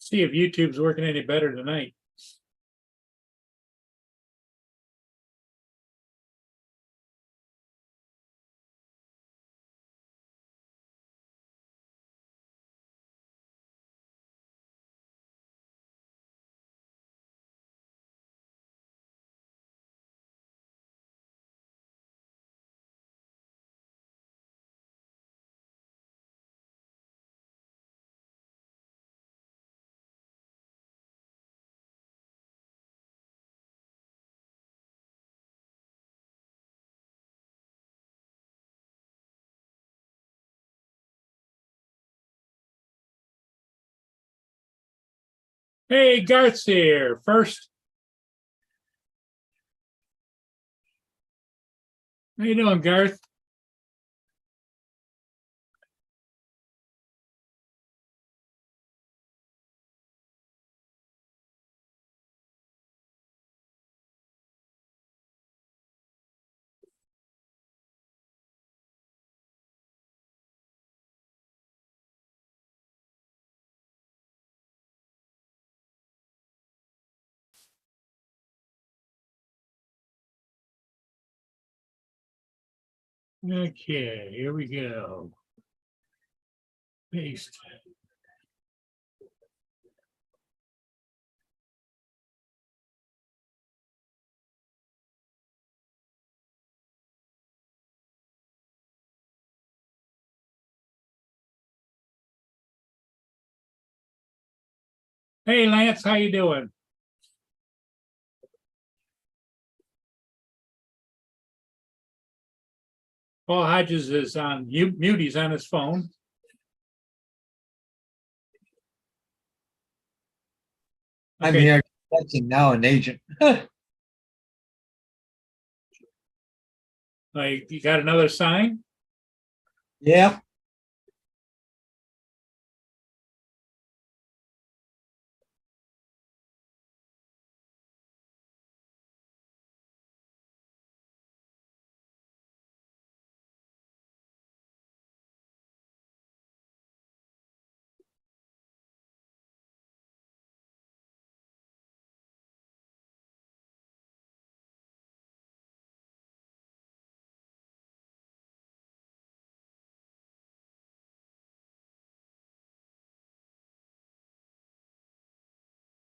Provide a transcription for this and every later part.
See if YouTube's working any better tonight. Hey, Garth's here first. How you doing, Garth? Okay, here we go. Paste. Hey, Lance, how you doing? Paul Hodges is on mute. He's on his phone. I'm Okay. here catching now an agent. Like, you got another sign? Yeah.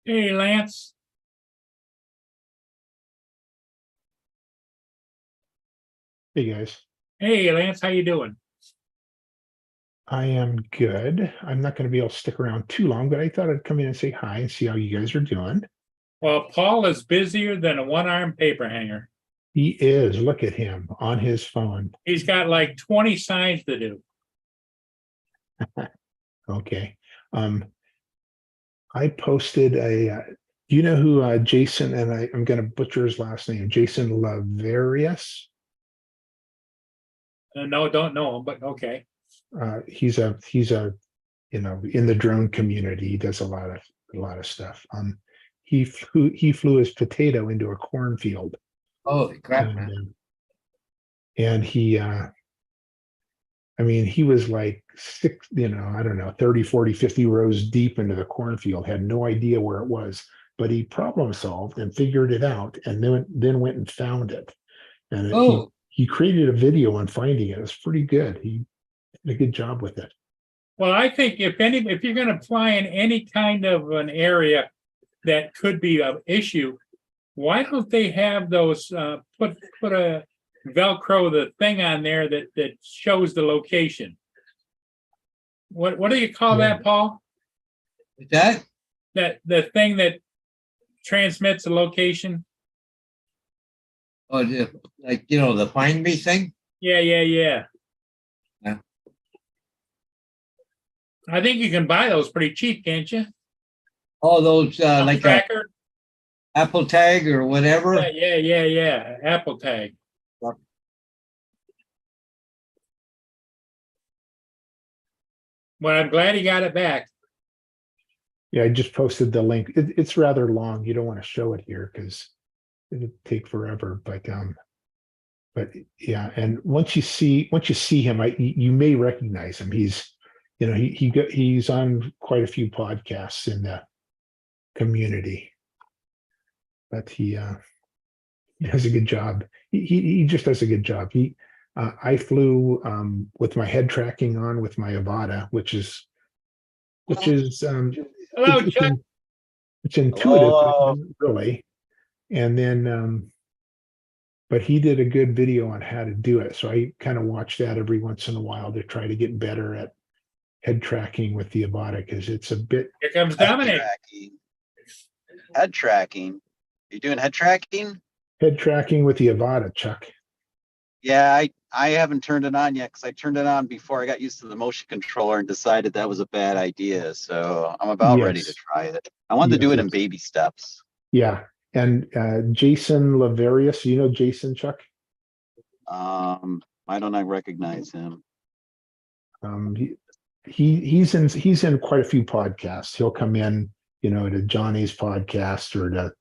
Hey, Lance. Hey guys, Hey, Lance, how you doing? I am good. I'm not going to be able to stick around too long, but I thought I'd come in and say hi and see how you guys are doing. Well, Paul is busier than a one-armed paper hanger. He is. Look at him on his phone. He's got like 20 signs to do. Okay. I posted do you know who Jason, and I'm going to butcher his last name, Jason Laverius? No, don't know him, but okay. He's a in the drone community. He does a lot of stuff. He flew his potato into a cornfield. Holy crap, man. And he I mean, he was like I don't know, 30, 40, 50 rows deep into the cornfield, had no idea where it was, but he problem solved and figured it out, and then went and found it. And he created a video on finding it. It was pretty good. He did a good job with it. Well, I think if you're going to fly in any kind of an area that could be an issue, why don't they have those put a Velcro the thing on there that shows the location? What do you call that, Paul? That? That the thing that transmits the location? Oh, like, the Find Me thing? Yeah. Yeah. I think you can buy those pretty cheap, can't you? Oh, those like a Tracker. Apple Tag or whatever. Yeah. Apple Tag. Well, I'm glad he got it back. Yeah, I just posted the link. It's rather long. You don't want to show it here because it'd take forever. But yeah, and once you see him, you may recognize him. He's you know, he's on quite a few podcasts in the community, but he does a good job. He just does a good job. I flew with my head tracking on with my Avata, which is Hello, Chuck. it's intuitive, but Hello. not really. And then but he did a good video on how to do it. So I kind of watch that every once in a while to try to get better at head tracking with the Avata, because it's a bit. Here comes Head Dominic. tracking. Head tracking. You doing head tracking? Head tracking with the Avata, Chuck. Yeah, I haven't turned it on yet because I turned it on before I got used to the motion controller and decided that was a bad idea. So I'm about ready to Yes. try it. I wanted to do Yes, it in yes. baby steps. Yeah. And Jason Laverius, you know Jason, Chuck? Why don't I recognize him? He's in quite a few podcasts. He'll come in, you know, to Johnny's podcast or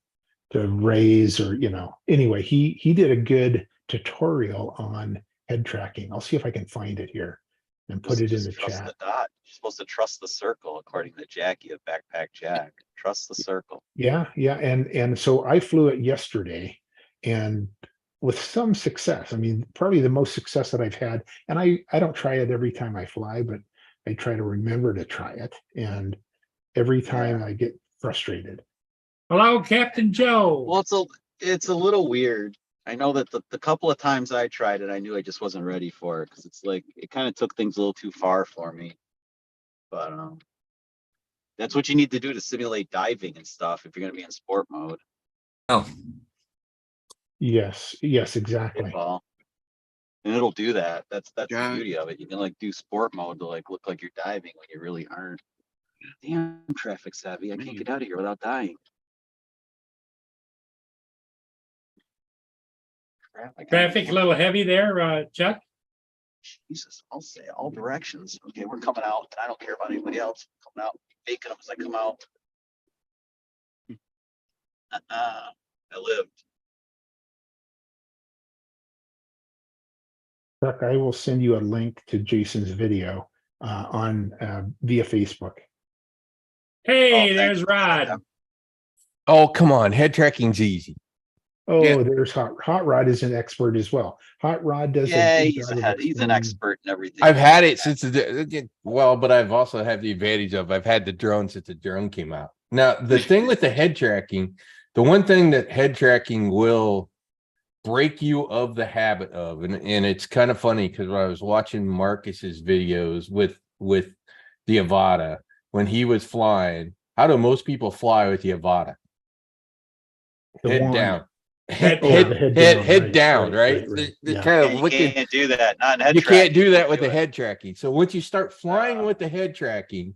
to Ray's, or, you know, anyway, he did a good tutorial on head tracking. I'll see if I can find it here and put it in the Trust chat. the dot. You're supposed to trust the circle, according to Jackie of Backpack Jack. Trust the circle. Yeah, and so I flew it yesterday, and with some success. I mean, probably the most success that I've had. And I don't try it every time I fly, but I try to remember to try it. And every time I get frustrated. Hello, Captain Joe. Well, it's a little weird. I know that the couple of times I tried it, I knew I just wasn't ready for it because it's like it kind of took things a little too far for me. But that's what you need to do to simulate diving and stuff if you're gonna be in sport mode. Oh, Yes, exactly. Football. And it'll do that. That's Yeah. the beauty of it. You can like do sport mode to like look like you're diving when you really aren't. Damn, traffic savvy. I can't get out of here without dying. Crap, I got- Traffic a little heavy there, Chuck. Jesus, I'll say all directions. Okay, we're coming out. I don't care about anybody else. Coming out, making them as I come out. I lived. Chuck, I will send you a link to Jason's video on via Facebook. Hey, thank there's you. Rod. Oh, come on. Head tracking's easy. Oh, Yeah. there's Hot Rod is an expert as well. Hot Rod does. Yeah, good he's job of he's an explaining- expert in everything. I've had it since well, but I've also had the advantage of I've had the drone since the drone came out. Now, the thing with the head tracking, the one thing that head tracking will break you of the habit of, and it's kind of funny because when I was watching Marcus's videos with the Avata when he was flying, how do most people fly with the Avata? The Head wand. down. Head Head down, down, right, right? right, The yeah. kind Yeah, of you wicked. can't do that. Not in head You can't tracking, do you that with the it. head tracking. So once you start flying with the head tracking,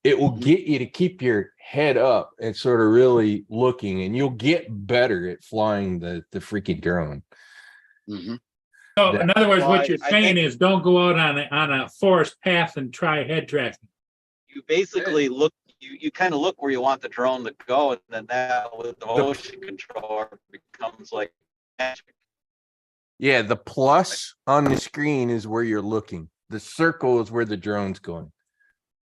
it will Mhm. get you to keep your head up and sort of really looking, and you'll get better at flying the freaking drone. Mhm. So in other words, Well, what you're I saying think- is don't go out on a forest path and try head tracking. You basically look. You kind of look where you want the drone to go, and then that with the motion controller becomes like magic. Yeah, the plus on the screen is where you're looking. The circle is where the drone's going.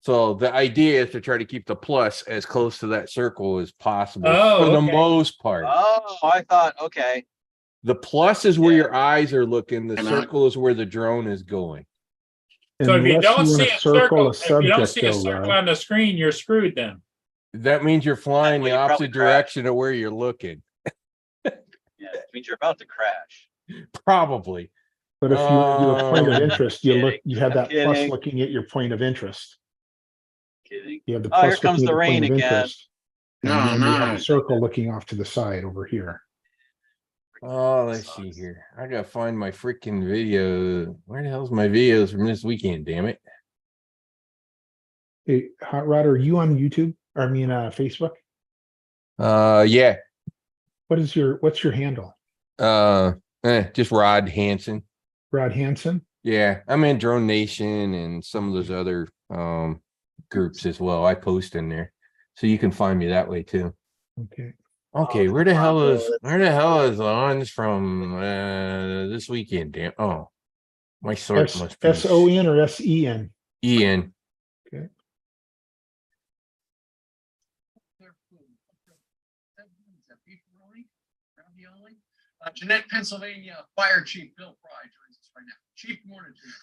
So the idea is to try to keep the plus as close to that circle as possible Oh, for the okay. most part. Oh, I thought, okay. The plus is where Yeah. your eyes are looking. The The circle circle is where the drone is going. So if you Unless don't wanna see a circle, if you don't subject, see a though, circle Rod. on the screen, you're screwed then. That means you're flying well, the you probably opposite crash. direction of where you're looking. Yeah, it means you're about to crash. Probably. But if you want to do a point of Oh, interest, you have that plus kidding. looking at your point of interest. Kidding. You have the Oh, here plus comes looking at the your rain point of again. interest. And No, then you have no. a circle looking off to the side over here. Oh, let's see here. I gotta find my freaking video. Where the hell's my videos from this weekend? Damn it. Hey, Hot Rod, are you on YouTube? Or I mean, Facebook? Yeah. What's your handle? Just Rod Hansen. Rod Hansen? Yeah, I'm in Drone Nation and some of those other groups as well. I post in there, so you can find me that way too. Okay. Okay, where the hell is Lawrence from this weekend? Damn. Oh, my sort must be SON or SEN? Ian. Jeanette, Pennsylvania, Fire Chief Bill Fry joins us right now. Chief, morning to you.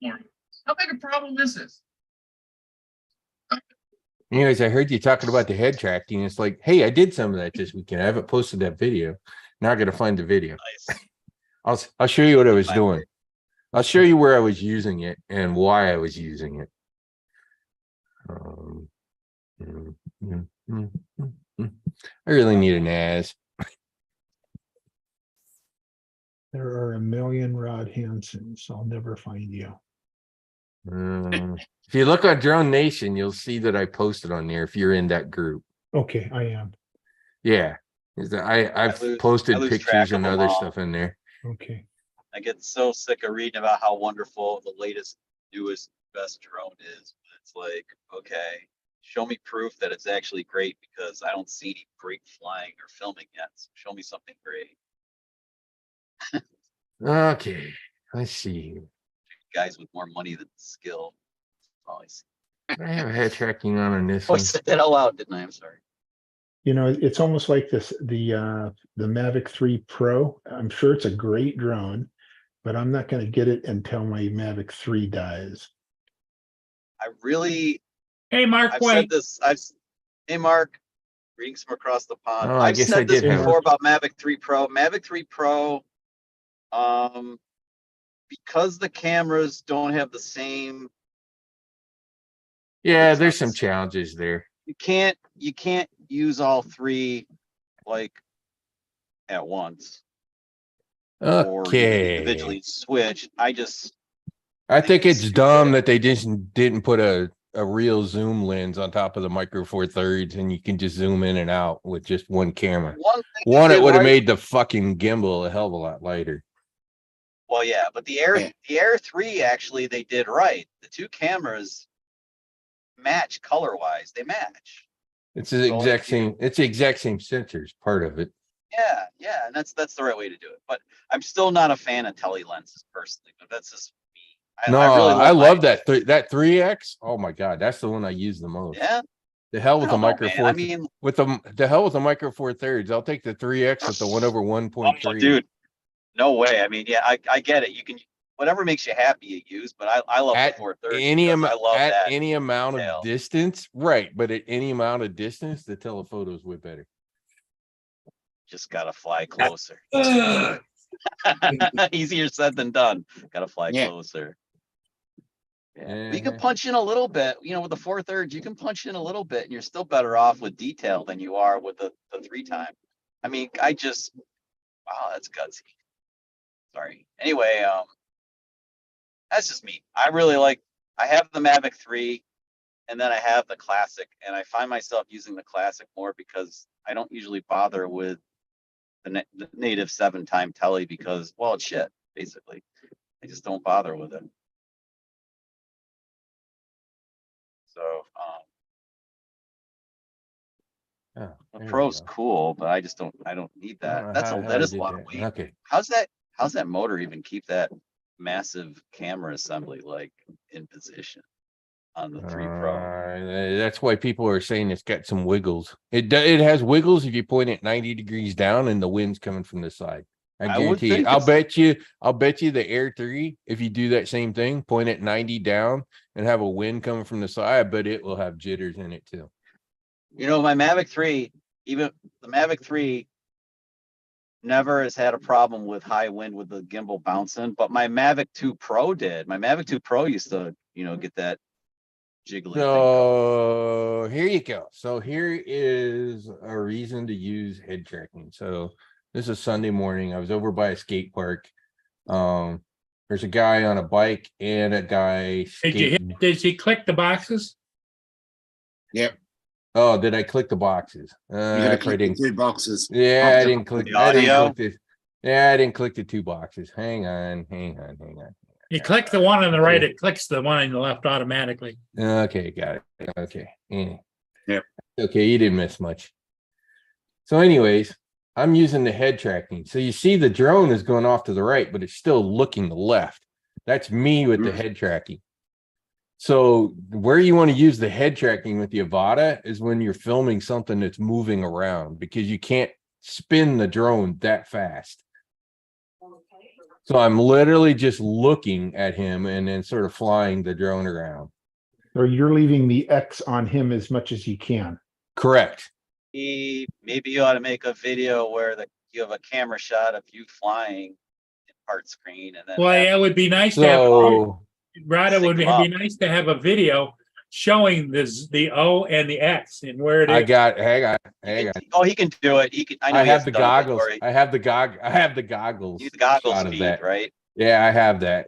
Morning. How big a problem is this? Anyways, I heard you talking about the head tracking. It's like, hey, I did some of that this weekend. I haven't posted that video. Now I gotta find the video. Nice. I'll show you what I was Fine. doing. I'll show you where I was using it and why I was using it. I really need an NAS. There are a million Rod Hansons. I'll never find you. If you look on Drone Nation, you'll see that I posted on there if you're in that group. Okay, I am. Yeah. I've I posted lose pictures track of and them other all. stuff in there. Okay. I get so sick of reading about how wonderful the latest, newest, best drone is. It's like, okay, show me proof that it's actually great because I don't see any great flying or filming yet. So show me something great. Okay, let's see. Guys with more money than skill. Oh, I see. I have head tracking on this Oh, I one. said that out loud, didn't I? I'm sorry. You know, it's almost like this, the Mavic 3 Pro. I'm sure it's a great drone, but I'm not going to get it until my Mavic 3 dies. I really, Hey, Mark I've White, said this. Hey, Mark, greetings from across the pond. Oh, I I've guess I said this did have before about Mavic 3 Pro. Mavic 3 Pro, because the cameras don't have the same, Yeah, It's there's not some the same. challenges there. you can't use all three like at once or Okay. individually switch. I think it's stupid. dumb that they just didn't put a real zoom lens on top of the Micro Four Thirds and you can just zoom in and out with just one camera. One thing they One, it did would have right- made the fucking gimbal a hell of a lot lighter. Well, yeah, but the Air 3 actually they did right. The two cameras match color wise. They match. It's the So exact if you- same. It's the exact same sensors. Part of it. Yeah, and that's the right way to do it. But I'm still not a fan of tele lenses personally. But that's just me. I my- love that that 3X. Oh my god, that's the one I use the most. Yeah, The hell I with the don't know, Micro man. Four. I mean, With the hell with the Micro Four Thirds. I'll take the 3X with the 1/1.3. oh, dude, no way. I mean, yeah, I get it. You can whatever makes you happy you use, but I love At the 430. any because amount I love at that. any amount detail. of distance, right? But at any amount of distance, the telephoto is way better. Just gotta fly closer. Easier said than done. Gotta fly closer. Yeah. But you can punch in a little bit, with the 4/3, you can punch in a little bit and you're still better off with detail than you are with the 3-time. I mean, wow, that's gutsy. Sorry. Anyway, that's just me. I have the Mavic 3 and then I have the Classic, and I find myself using the Classic more because I don't usually bother with the native 7-time tele because, well, it's shit, basically. I just don't bother with it. So, Oh, the there we Pro's go. cool, but I don't need I don't that. know That how I is a did lot that. of weight. Okay. How's that motor even keep that massive camera assembly like in position on the 3 Pro? That's why people are saying it's got some wiggles. It has wiggles if you point it 90 degrees down and the wind's coming from the side. I I would guarantee you. think I'll bet you the Air 3, if you do that same thing, point it 90 down and have a wind coming from the side, but it will have jitters in it too. My Mavic 3, even the Mavic 3 never has had a problem with high wind with the gimbal bouncing, but my Mavic 2 Pro did. My Mavic 2 Pro used to, get that jiggly thing going. So here you go. So here is a reason to use head tracking. So this is Sunday morning. I was over by a skate park. There's a guy on a bike and a guy skating. did you click the boxes? Oh, did I click the boxes? You gotta If I click the didn't. 2 boxes. Yeah, I the- didn't click. the I didn't audio? click this. Yeah, I didn't click the 2 boxes. Hang on. You click the one on the right, it clicks the one on the left automatically. Okay, got it. Okay. Yep. Okay, you didn't miss much. So anyways, I'm using the head tracking. So you see the drone is going off to the right, but it's still looking left. That's me with the head tracking. So where you want to use the head tracking with the Avata is when you're filming something that's moving around, because you can't spin the drone that fast. So I'm literally just looking at him and then sort of flying the drone around. Or you're leaving the X on him as much as you can. Correct. Maybe you ought to make a video where you have a camera shot of you flying in part screen and then. Well, have- yeah, it would be nice to have, So Rada, would be Sync 'em be nice to have a video showing the O and the X and where it is. hang on. Oh, he can do it. He can. I know I he have has the done it goggles. before. I have the goggles. Use the goggles shot of feed, that. right? Yeah, I have that.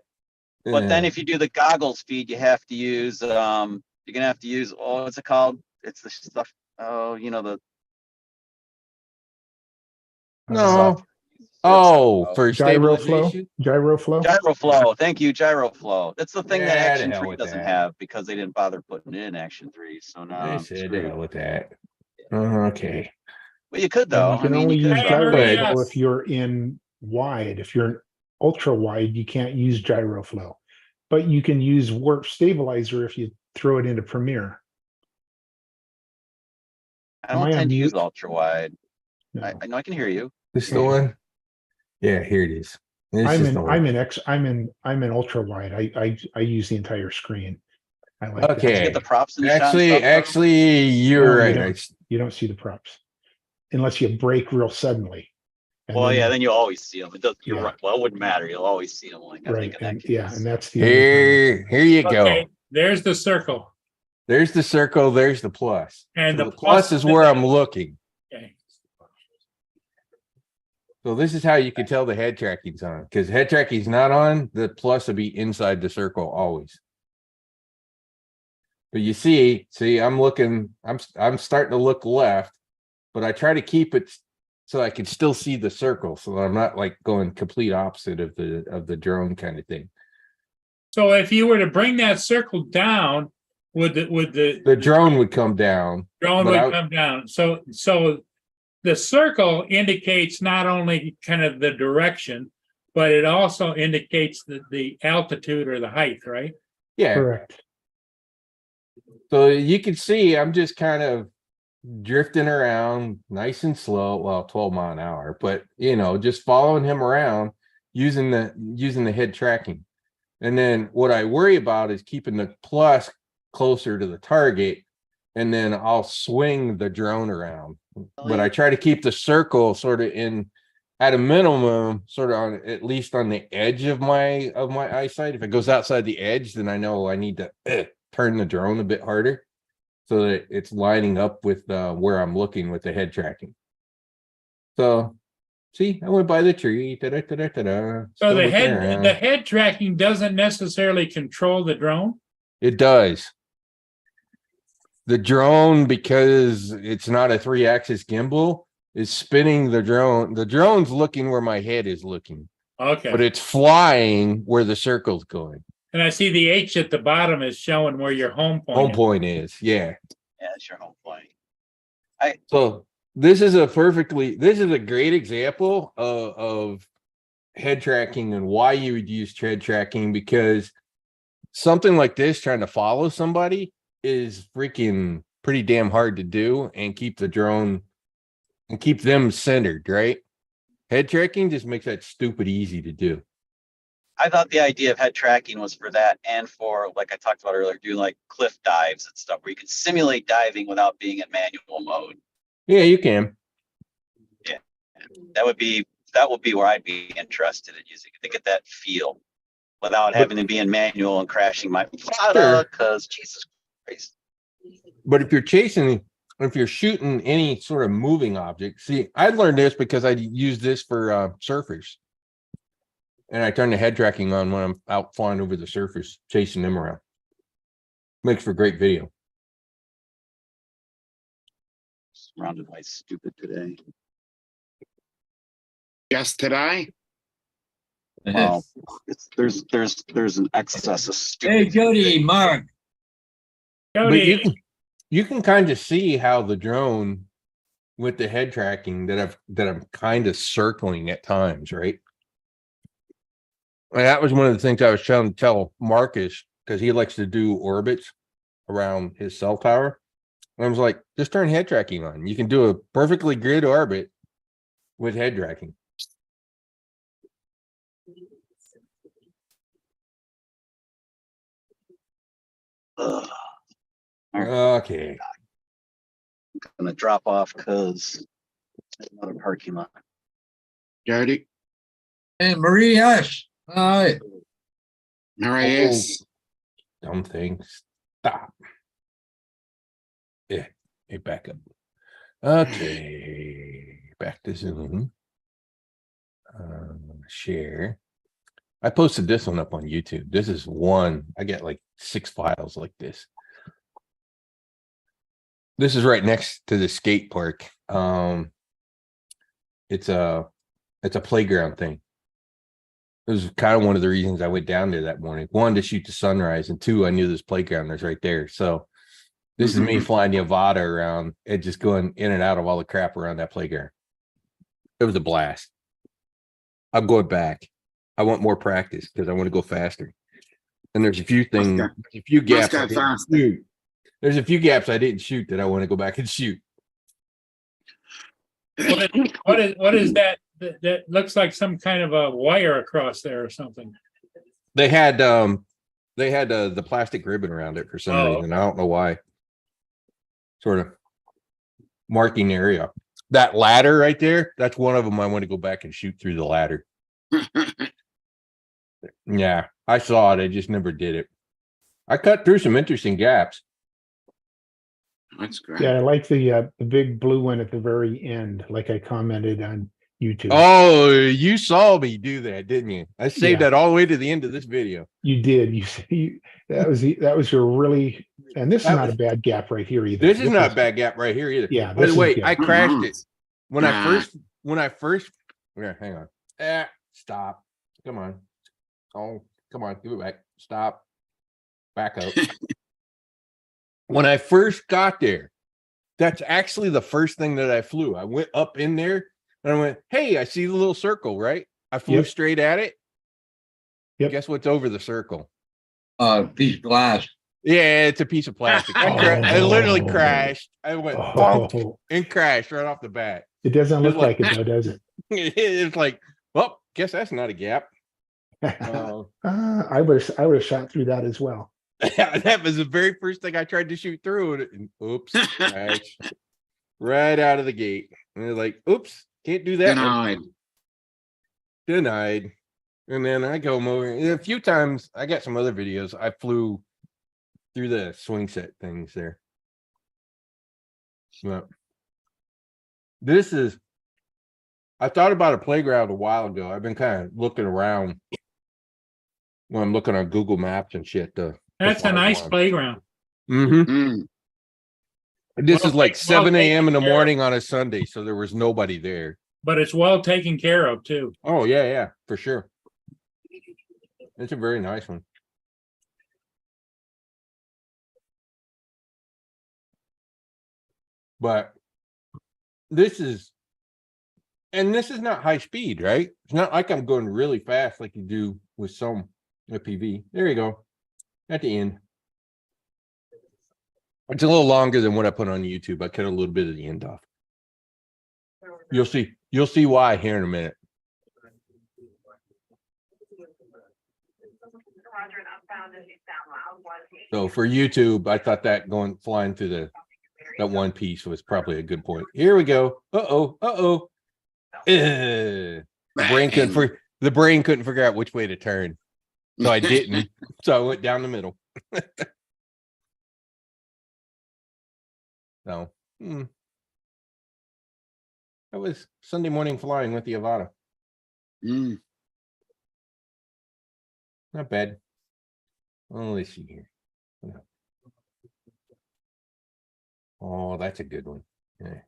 But then Uh, if you do the goggles feed, you have to use, you're gonna have to use, oh, what's it called? It's the stuff, oh, the. No. Oh, Gyroflow. for Gyro stabilization. flow. Gyroflow. Thank you, Gyroflow. That's the thing that Yeah, to Action hell 3 with doesn't that. have because they didn't bother putting it in Action 3. So now I I'm said screwed. hell with that. Okay. Well, you could And though. you I can mean, only you use could. Gyro gyro flow yes. if you're in wide. If you're in ultra wide, you can't use gyro flow. But you can use warp stabilizer if you throw it into Premiere. I Am I don't on tend to use mute? ultra wide. No. I know I can hear you. This is the one. Yeah, here it is. This I'm is in the one. I'm in ultra wide. I use the entire screen. I like that. Did you Okay. get the props in the shot? and stuff, though? Actually, you're No, you right. don't. You don't see the props unless you break real suddenly. And Well, then- yeah, then you always see them. It does. You're Yeah. right. Well, it wouldn't matter. You'll always see them. Like I right. think in that And case. yeah, and that's the only time. Here you go. Okay, there's the circle. There's the circle. There's the plus. And So the the plus is where I'm looking. Okay. So this is how you can tell the head tracking's on, because head tracking's not on, the plus will be inside the circle always. But you see, I'm looking, I'm starting to look left, but I try to keep it so I can still see the circle, so that I'm not like going complete opposite of the drone kind of thing. So if you were to bring that circle down, would the The drone would come down. drone but would I- come down? So the circle indicates not only kind of the direction, but it also indicates the altitude or the height, right? Yeah. Correct. So you can see I'm just kind of drifting around nice and slow, well, 12 mile an hour, but just following him around using the head tracking. And then what I worry about is keeping the plus closer to the target, and then I'll swing the drone around. But I try to keep the circle sort of at a minimum, sort of on at least on the edge of my eyesight. If it goes outside the edge, then I know I need to turn the drone a bit harder so that it's lining up with where I'm looking with the head tracking. So see, I went by the tree. So Still the looking head around. the head tracking doesn't necessarily control the drone. It does. The drone, because it's not a 3-axis gimbal, is spinning the drone. The drone's looking where my head is looking, Okay. but it's flying where the circle's going. And I see the H at the bottom is showing where your home point Home is. point is, yeah. Yeah, that's your home point. So this is a great example of head tracking and why you would use head tracking, because something like this, trying to follow somebody, is freaking pretty damn hard to do and keep the drone and keep them centered, right? Head tracking just makes that stupid easy to do. I thought the idea of head tracking was for that and for, like I talked about earlier, doing like cliff dives and stuff where you can simulate diving without being in manual mode. Yeah, you can. That would be where I'd be interested in using it to get that feel without having to be in manual and crashing my product, because Jesus Christ. But if you're shooting any sort of moving object, see, I learned this because I use this for surfers. And I turn the head tracking on when I'm out flying over the surfers, chasing them around. Makes for great video. Surrounded by stupid today. Just today? Well, there's an excess of stupid. Hey, Jody, Mark. But Jody, you can kind of see how the drone with the head tracking that I'm kind of circling at times, right? And that was one of the things I was trying to tell Marcus because he likes to do orbits around his cell tower. And I was like, just turn head tracking on. You can do a perfectly grid orbit with head tracking. Ugh, Okay. gonna drop off because another parking lot. Jody, And Marie Hush. Hi. Marius, Dumb thing. Stop. Yeah, hey, back up. Okay, back to Zoom. Share. I posted this one up on YouTube. This is one. I get like 6 files like this. This is right next to the skate park. It's a playground thing. It was kind of one of the reasons I went down there that morning. One, to shoot the sunrise, and two, I knew this playground was right there. So this is me flying the Avata around and just going in and out of all the crap around that playground. It was a blast. I'm going back. I want more practice because I want to go faster. And there's a few things, got- a few gaps. I got didn't faster. shoot. There's a few gaps I didn't shoot that I want to go back and shoot. What is that? That looks like some kind of a wire across there or something. They had the plastic ribbon around it for some Oh, reason. I don't know why. Sort of marking area. That ladder right there, that's one of them I want to go back and shoot through the ladder. Yeah, I saw it. I just never did it. I cut through some interesting gaps. That's great. Yeah, I like the big blue one at the very end, like I commented on YouTube. Oh, you saw me do that, didn't you? I saved Yeah. that all the way to the end of this video. You did. That was your really, and this is That not was- a bad gap right here either. This is not a bad gap right here either. Yeah. By this the is way, good. I crashed it. When I Nah. first, yeah, hang on. Stop. Come on. Oh, come on. Give it back. Stop. Back up. When I first got there, that's actually the first thing that I flew. I went up in there and I went, hey, I see the little circle, right? I flew Yep. straight at it. Yep. Guess what's over the circle? Piece of glass. Yeah, it's a piece of plastic. I literally Oh. crashed. I went bonk Oh, and crashed right off the bat. it doesn't look It's like- like it though, does it? It's like, well, guess that's not a gap. I would have shot through that as well. That was the very first thing I tried to shoot through, and oops, crash. Right out of the gate. And they're like, oops, can't do that. one. Denied. And then I go over and a few times. I got some other videos. I flew through the swing set things there. But this is. I thought about a playground a while ago. I've been kind of looking around when I'm looking on Google Maps and shit. That's a nice playground. Mm-hmm. This Well, is like well 7 a.m. in the taken care of. morning on a Sunday, so there was nobody there. But it's well taken care of too. Oh, yeah, for sure. It's a very nice one. But this is not high speed, right? It's not like I'm going really fast like you do with some FPV. There you go. At the end. It's a little longer than what I put on YouTube. I cut a little bit of the end off. You'll see why here in a minute. So for YouTube, I thought that flying through that one piece was probably a good point. Here we go. Uh-oh. The brain couldn't figure out which way to turn. So I didn't. So I went down the middle. So that was Sunday morning flying with the Avata. Not bad. Oh, let's see here. Oh, that's a good one. Yeah.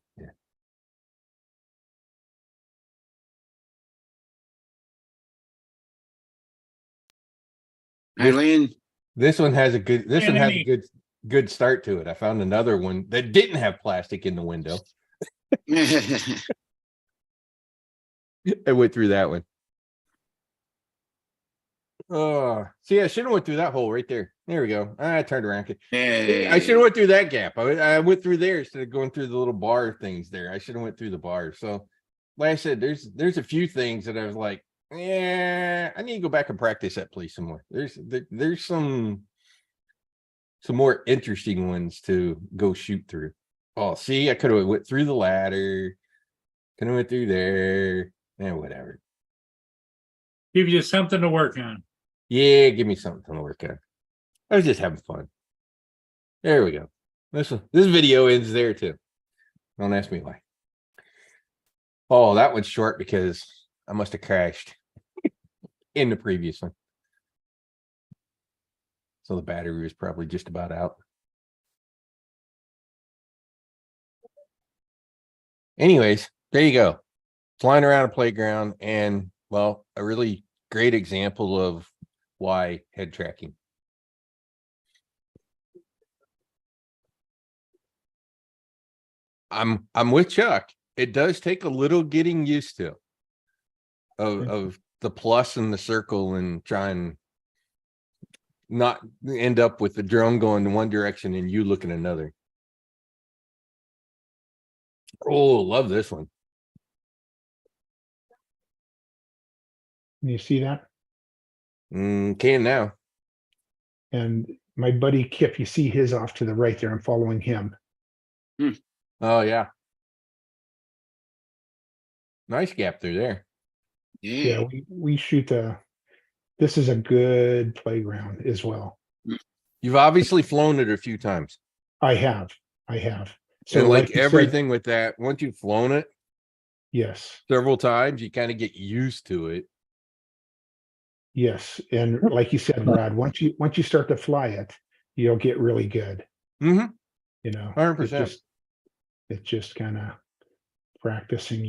Eileen, This one has a good. This one has a Enemy. good start to it. I found another one that didn't have plastic in the window. I went through that one. See, I should have went through that hole right there. There we go. I turned around. Hey. I should have went through that gap. I went through there instead of going through the little bar things there. I should have went through the bar. So, like I said, there's a few things that I was like, yeah, I need to go back and practice that place some more. There's some more interesting ones to go shoot through. Oh, see, I could have went through the ladder. Could have went through there. And whatever. Give you something to work on. Yeah, give me something to work on. I was just having fun. There we go. This video ends there too. Don't ask me why. Oh, that one's short because I must have crashed in the previous one. So the battery was probably just about out. Anyways, there you go. Flying around a playground and, well, a really great example of why head tracking. I'm with Chuck. It does take a little getting used to of the plus and the circle and try and not end up with the drone going in one direction and you looking another. Oh, love this one. You see that? Can now. And my buddy Kip, you see his off to the right there. I'm following him. Oh yeah. Nice gap through there. Yeah, Yeah. we shoot this is a good playground as well. You've obviously flown it a few times. I have. So And like you said, everything with that, once you've flown it yes, several times, you kind of get used to it. yes. And like you said, Brad, once you start to fly it, you'll get really good. Mm-hmm. You know, 100%. it's just kind of practicing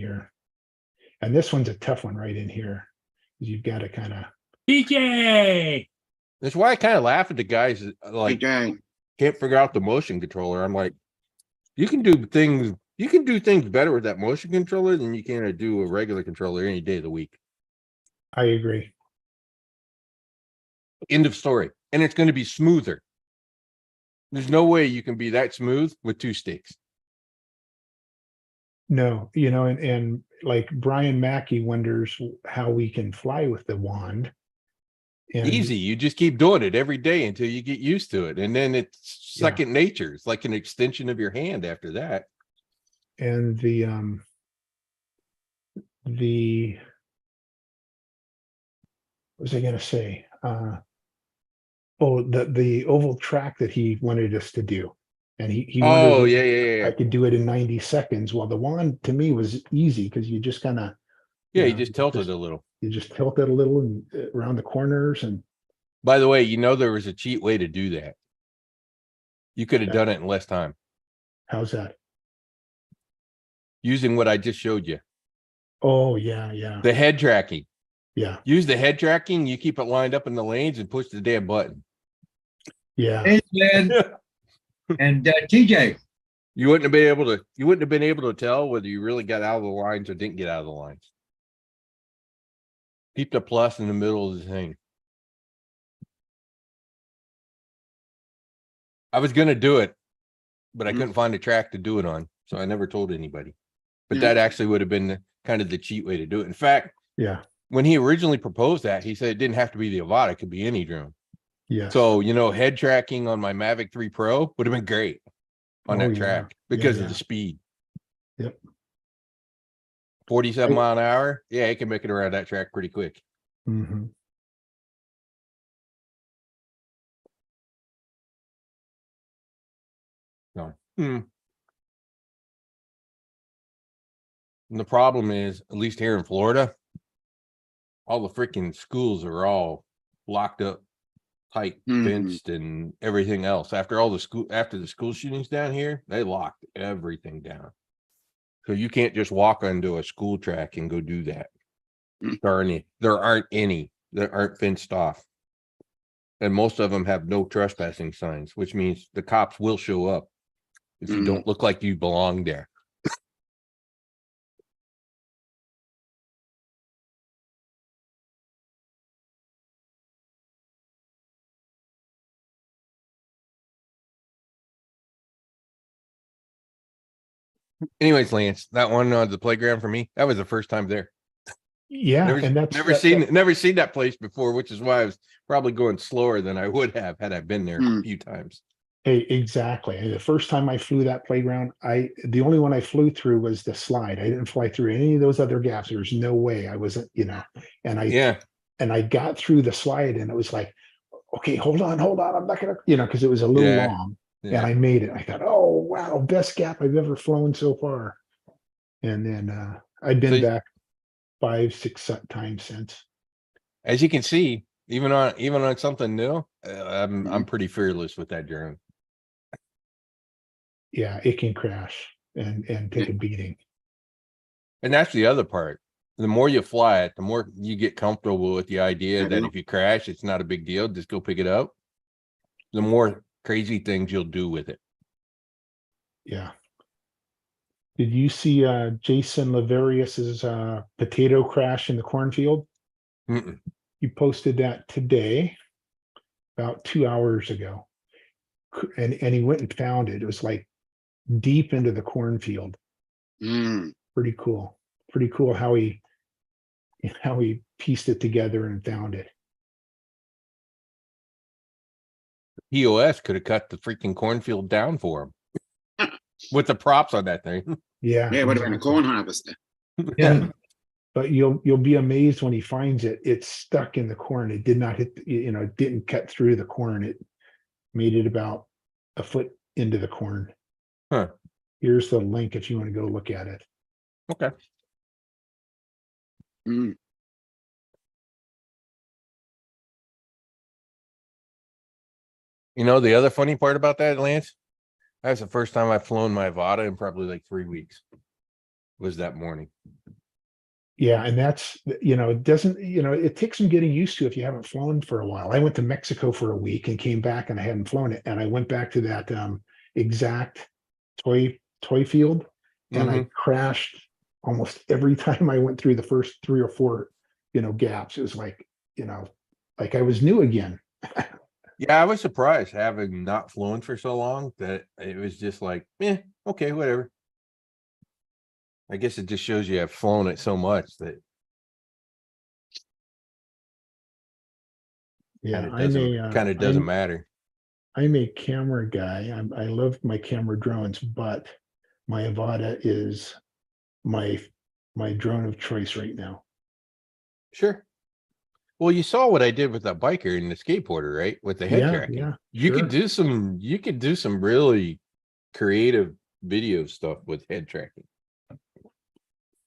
and this one's a tough one right in here. You've got to kind of PJ, That's why I kind of laugh at the guys that, Hey, like gang. can't figure out the motion controller. I'm like, you can do things better with that motion controller than you can do a regular controller any day of the week. I agree. End of story. And it's going to be smoother. There's no way you can be that smooth with two sticks. No, and like Brian Mackey wonders how we can fly with the wand. And Easy. You just keep doing it every day until you get used to it. And then it's Yeah. second nature. It's like an extension of your hand after that. and the what was I going to say? The oval track that he wanted us to do, and he Oh, wanted yeah. I could do it in 90 seconds. Well, the wand to me was easy because you just kind of Yeah, you you know, just tilted a little. you just tilt it a little and around the corners and By the way, there was a cheat way to do that. You could have done it in less time how's that? using what I just showed you. Oh yeah. The head tracking. Yeah. Use the head tracking. You keep it lined up in the lanes and push the damn button. Yeah. Hey, Ed, and TJ, You wouldn't have been able to tell whether you really got out of the lines or didn't get out of the lines. Keep the plus in the middle of the thing. I was gonna do it, but I Mhm. couldn't find a track to do it on, so I never told anybody. But Yeah. that actually would have been kind of the cheat way to do it. In fact, Yeah. when he originally proposed that, he said it didn't have to be the Avata, it could be any drone. Yes. So, head tracking on my Mavic 3 Pro would have been great on Oh, that yeah. track because Yeah. of the speed. Yep. 47 mile an hour. Yeah, it can make it around that track pretty quick. Mhm. No. And the problem is, at least here in Florida, all the freaking schools are all locked up, tight, Mhm. fenced, and everything else. After the school shootings down here, they locked everything down. So you can't just walk onto a school track and go do that. Mm. There aren't any that aren't fenced off. And most of them have no trespassing signs, which means the cops will show up if you Mm. don't look like you belong there. Anyways, Lance, that one on the playground for me, that was the first time there. Yeah, Never, and that's never seen that place before, which is why I was probably going slower than I would have had I been there a Hmm. few times. Hey, exactly. And the first time I flew that playground, the only one I flew through was the slide. I didn't fly through any of those other gaps. There's no way I wasn't, and Yeah, I got through the slide and it was like, okay, hold on. I'm not gonna, because it was a little Yeah, long and yeah. I made it. I thought, oh wow, best gap I've ever flown so far. And then I've been So- back 5-6 times since. As you can see, even on something new, I'm Mhm. pretty fearless with that drone. Yeah, it can crash and take a beating. And that's the other part. The more you fly it, the more you get comfortable with the idea I that know. if you crash, it's not a big deal. Just go pick it up. The more crazy things you'll do with it. Yeah. Did you see Jason Laverius's potato crash in the cornfield? Mm-mm. He posted that today, about 2 hours ago. And he went and found it. It was like deep into the cornfield. Hmm. Pretty cool. Pretty cool how he pieced it together and found it. POS could have cut the freaking cornfield down for him with the props on that thing. Yeah. Yeah, what about a exactly. corn harvester? Yeah. But you'll be amazed when he finds it. It's stuck in the corn. It did not hit, it didn't cut through the corn. It made it about a foot into the corn. Huh. Here's the link if you want to go look at it. Okay. Hmm. You know, the other funny part about that, Lance, that's the first time I've flown my Avata in probably like 3 weeks. Was that morning. Yeah, and that's, it doesn't, it takes some getting used to if you haven't flown for a while. I went to Mexico for a week and came back and I hadn't flown it. And I went back to that exact toy field and I crashed almost every time I went through the first 3 or 4, gaps. It was like, like I was new again. Yeah, I was surprised having not flown for so long that it was just like, okay, whatever. I guess it just shows you have flown it so much that Yeah, kind of doesn't matter. I'm a camera guy. I love my camera drones, but my Avata is my drone of choice right now. Sure. Well, you saw what I did with that biker and the skateboarder, right? With the head Yeah, tracking. yeah, You sure. could do some really creative video stuff with head tracking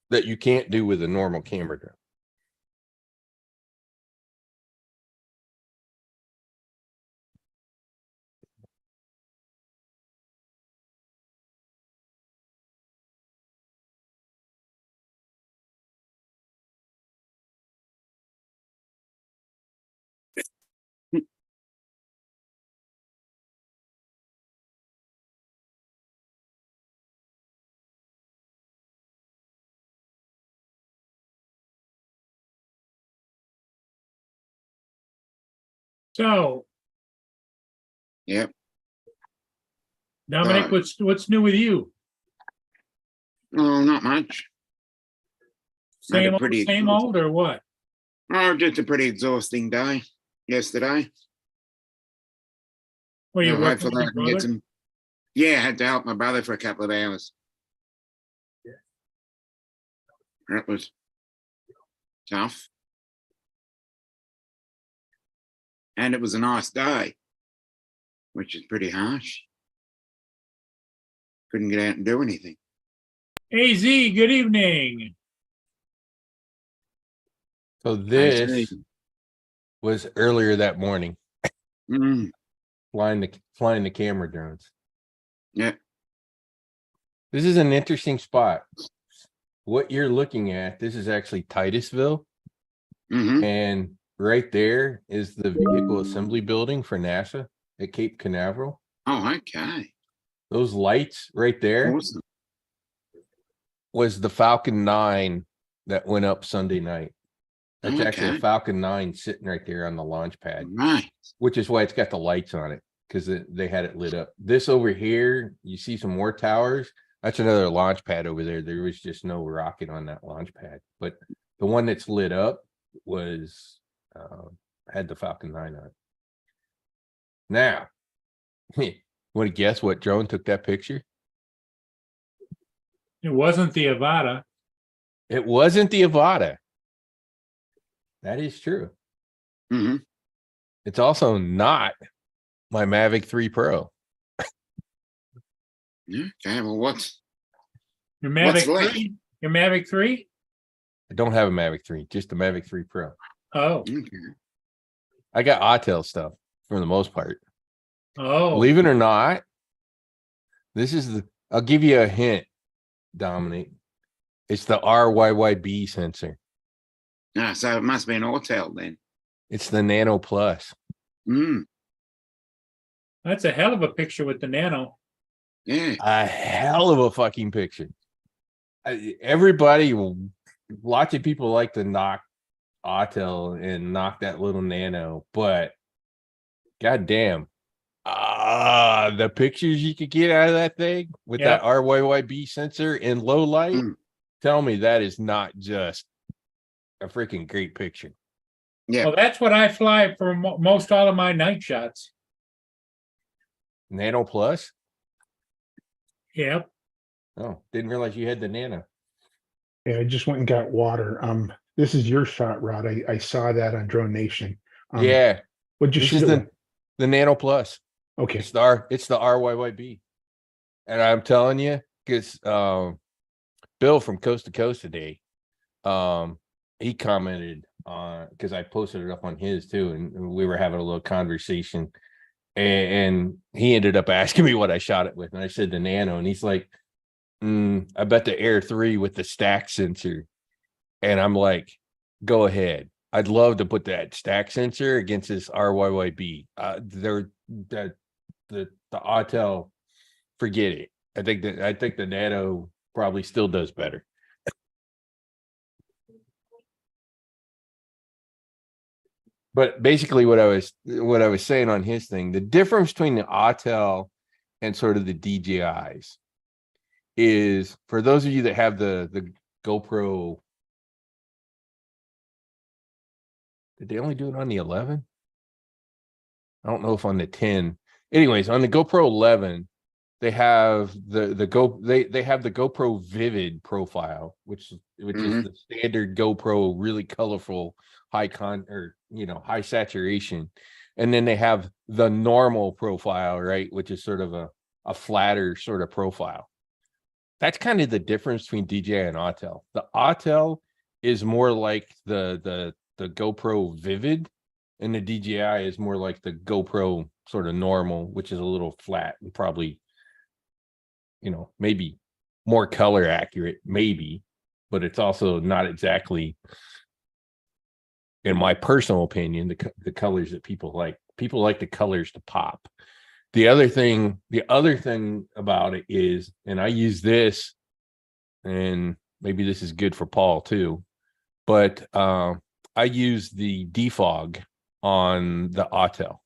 that you can't do with a normal camera drone. So, Yep. Dominic, Right. what's new with you? Oh, not much. Had a Same old, pretty same old, or what? Oh, just a pretty exhausting day yesterday. Were you I'll working hopefully with I your can get brother? some. Yeah, I had to help my brother for a couple of hours. That was tough. And it was a nice day, which is pretty harsh. Couldn't get out and do anything. AZ, good evening. So I this see. was earlier that morning, Mm, flying the camera drones. yeah. This is an interesting spot. What you're looking at, this is actually Titusville, Hmm. and right there is the vehicle assembly building for NASA at Cape Canaveral. Oh, okay. Those lights right there Awesome. was the Falcon 9 that went up Sunday night. That's actually a Okay. Falcon 9 sitting right there on the launch pad, Right. which is why it's got the lights on it, because they had it lit up. This over here, you see some more towers. That's another launch pad over there. There was just no rocket on that launch pad, but the one that's lit up was, had the Falcon 9 on it. Now, want to guess what drone took that picture? It wasn't the Avata. It wasn't the Avata. That is true. Mhm. It's also not my Mavic 3 Pro. Yeah, okay, well, what's Your What's Mavic left? 3? Your Mavic 3? I don't have a Mavic 3, just the Mavic 3 Pro. Oh, okay. I got Autel stuff for the most part. oh, Believe it or not, this is the, I'll give you a hint, Dominic. It's the RYYB sensor. Ah, so it must be an Autel then. It's the Nano Plus. Mm, that's a hell of a picture with the Nano. yeah. A hell of a fucking picture. Everybody, lots of people like to knock Autel and knock that little Nano, but goddamn, the pictures you could get out of that thing with Yep. that RYYB sensor in low light, Mm. tell me that is not just a freaking great picture. Yeah. Well, that's what I fly for most all of my night shots. Nano Plus? Yep. Oh, didn't realize you had the Nano. Yeah, I just went and got water. This is your shot, Rod. I saw that on Drone Nation. Yeah, What'd you this shoot is it with? the Nano Plus. Okay. It's the RYYB. And I'm telling you, because Bill from Coast to Coast today, he commented on, because I posted it up on his too, and we were having a little conversation, and he ended up asking me what I shot it with, and I said the Nano, and he's like, I bet the Air 3 with the stack sensor. And I'm like, go ahead. I'd love to put that stack sensor against this RYYB. The Autel, forget it. I think the Nano probably still does better. But basically what I was saying on his thing, the difference between the Autel and sort of the DJIs is, for those of you that have the GoPro, did they only do it on the 11? I don't know if on the 10. Anyways, on the GoPro 11, they have they have the GoPro Vivid profile, which is the standard GoPro, really colorful, high saturation. And then they have the normal profile, right, which is sort of a flatter sort of profile. That's kind of the difference between DJI and Autel. The Autel is more like the GoPro Vivid, and the DJI is more like the GoPro sort of normal, which is a little flat and probably, maybe more color accurate, maybe, but it's also not exactly, in my personal opinion, the colors that people like. People like the colors to pop. The other thing about it is, and I use this, and maybe this is good for Paul too, but I use the defog on the Autel,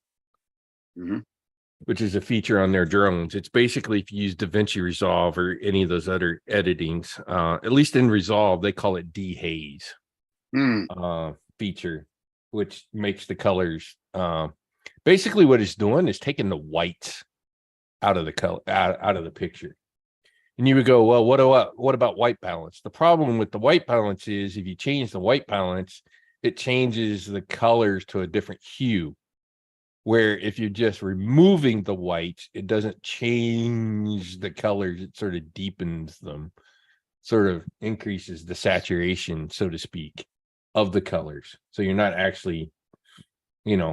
which is a feature on their drones. It's basically, if you use DaVinci Resolve or any of those other editings, at least in Resolve, they call it dehaze feature, which makes the colors. Basically, what it's doing is taking the whites out of the color, out of the picture. And you would go, well, what about white balance? The problem with the white balance is, if you change the white balance, it changes the colors to a different hue. Where if you're just removing the whites, it doesn't change the colors, it sort of deepens them, sort of increases the saturation, so to speak, of the colors. So you're not actually,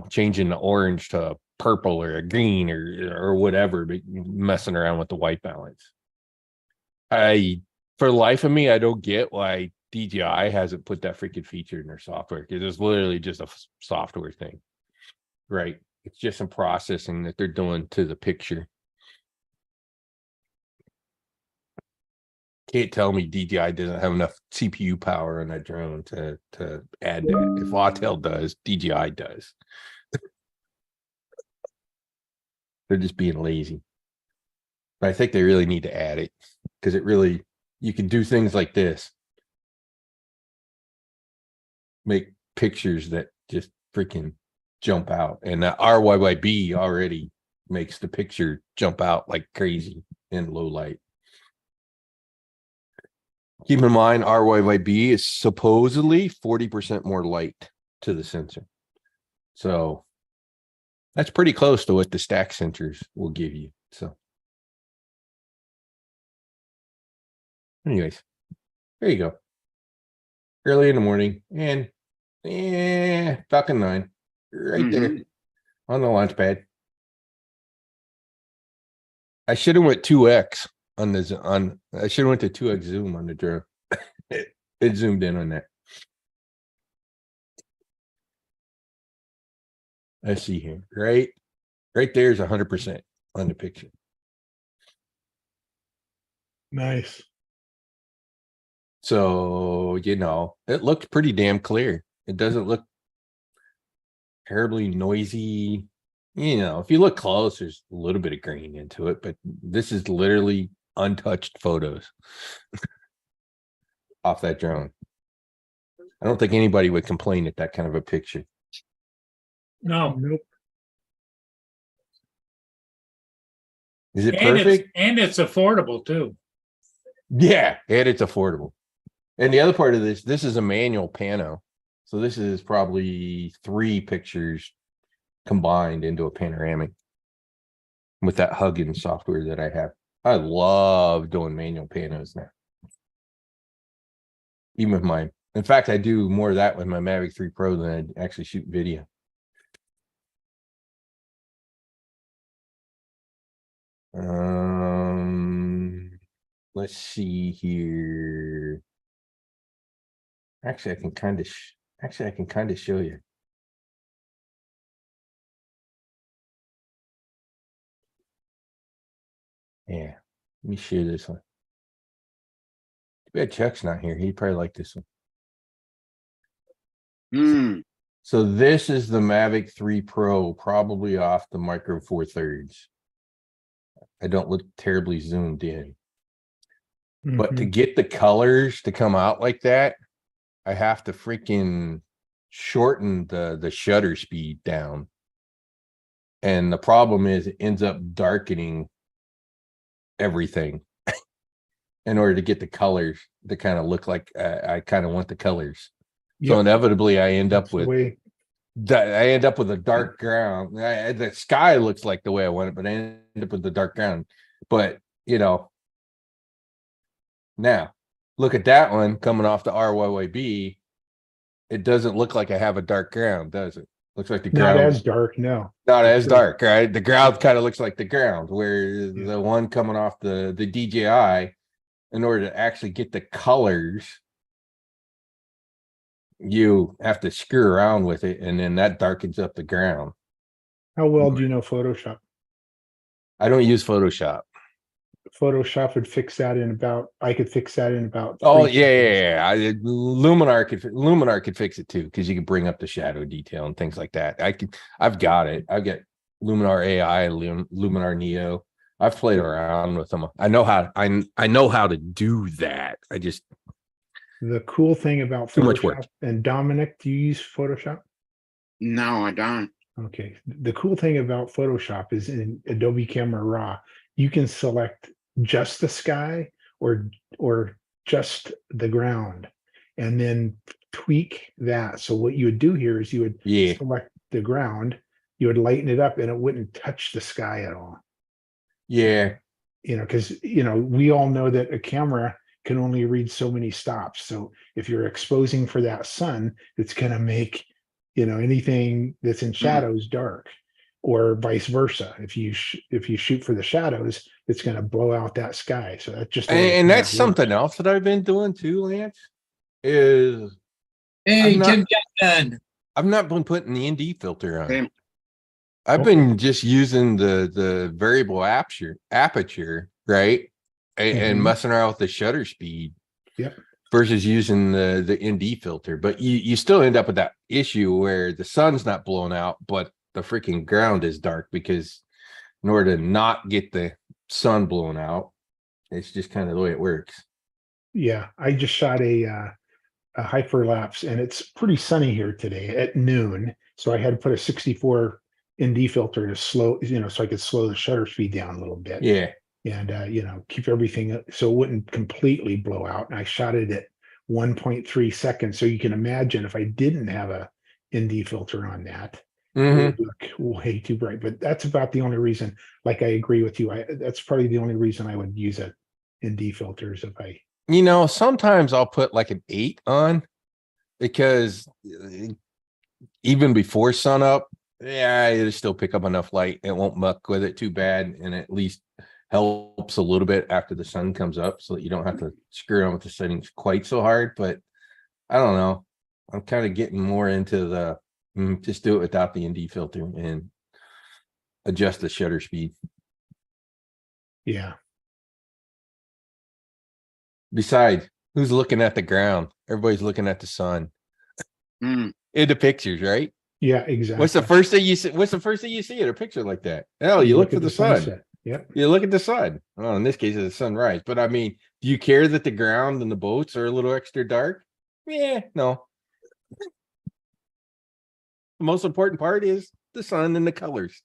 changing the orange to a purple or a green or whatever, but messing around with the white balance. For the life of me, I don't get why DJI hasn't put that freaking feature in their software, because it's literally just a software thing, right? It's just some processing that they're doing to the picture. Can't tell me DJI doesn't have enough CPU power on that drone to add that. If Autel does, DJI does. They're just being lazy. But I think they really need to add it. because it really, you can do things like this. Make pictures that just freaking jump out, and the RYYB already makes the picture jump out like crazy in low light. Keep in mind, RYYB is supposedly 40% more light to the sensor. So that's pretty close to what the stack sensors will give you. So anyways, there you go. Early in the morning, and Falcon 9 right there on the launch pad. I should have went 2x on the I should have went to 2x zoom on the drone. It zoomed in on that. Let's see here. Right there is 100% on the picture. Nice. So, you know, it looks pretty damn clear. It doesn't look terribly noisy. You know, if you look close, there's a little bit of grain into it, but this is literally untouched photos off that drone. I don't think anybody would complain at that kind of a picture. No. Nope. Is it And perfect? it's affordable too. Yeah, and it's affordable. And the other part of this is a manual pano. So this is probably 3 pictures combined into a panoramic with that Huggins software that I have. I love doing manual panos now. Even with mine. In fact, I do more of that with my Mavic 3 Pro than I actually shoot video. Let's see here. Actually, I can kind of show you. Yeah, let me share this one. Too bad Chuck's not here. He'd probably like this one. So this is the Mavic 3 Pro, probably off the Micro Four Thirds. I don't look terribly zoomed in. But to get the colors to come out like that, I have to freaking shorten the shutter speed down. And the problem is it ends up darkening everything in order to get the colors to kind of look like I kind of want the colors. So Yep. inevitably I end up That's the with way. I end up with a dark ground. The sky looks like the way I want it, but I end up with the dark ground. But you know, now look at that one coming off the RYYB. It doesn't look like I have a dark ground, does it? Looks like the Not ground as dark, no. not as sure. dark, right? The ground kind of looks like the ground, where the one coming off the DJI, in order to actually get the colors, you have to screw around with it, and then that darkens up the ground. How well do you know Photoshop? I don't use Photoshop. Photoshop would fix that in about, I could fix that in about. Oh 3 yeah. seconds. Luminar could fix it too, because you can bring up the shadow detail and things like that. I've got it. I've got Luminar AI, Luminar Neo. I've played around with them. I know how to do that. I just The cool thing about Too much work. Photoshop, and Dominic, do you use Photoshop? No, I don't. Okay. The cool thing about Photoshop is in Adobe Camera Raw, you can select just the sky or just the ground, and then tweak that. So what you would do here is you would Yeah. select the ground, you would lighten it up, and it wouldn't touch the sky at all. Yeah. You know, because we all know that a camera can only read so many stops. So if you're exposing for that sun, it's going to make anything that's in shadows dark, or vice versa. If you shoot for the shadows, it's going to blow out that sky. So that's just the way And that that's works. something else that I've been doing too, Lance, is Hey, I'm not- Tim Johnson. I've not been putting the ND filter on. Same. I've Okay. been just using the variable aperture, right? And Mhm. messing around with the shutter speed. Yep. Versus using the ND filter. But you still end up with that issue where the sun's not blowing out, but the freaking ground is dark, because in order to not get the sun blown out, It's just kind of the way it works. Yeah, I just shot a hyperlapse and it's pretty sunny here today at noon. So I had to put a 64 ND filter to slow, so I could slow the shutter speed down a little bit. Yeah. And keep everything so it wouldn't completely blow out. And I shot it at 1.3 seconds. So you can imagine if I didn't have a ND filter on that, it Mhm. would look way too bright. But that's about the only reason. Like I agree with you. That's probably the only reason I would use a ND filters if I. Sometimes I'll put like an 8 on because even before sun up, yeah, it'll still pick up enough light. It won't muck with it too bad, and at least helps a little bit after the sun comes up so that you don't have to screw around with the settings quite so hard. But I don't know. I'm kind of getting more into the just do it without the ND filter and adjust the shutter speed. Yeah. Besides, who's looking at the ground? Everybody's looking at the sun Hmm. in the pictures, right? Yeah, exactly. What's the first thing you see? What's the first thing you see in a picture like that? Oh, you look for at the sun. sunset. Yep. You look at the sun. Well, in this case, it's the sunrise. But I mean, do you care that the ground and the boats are a little extra dark? Yeah, no. The most important part is the sun and the colors.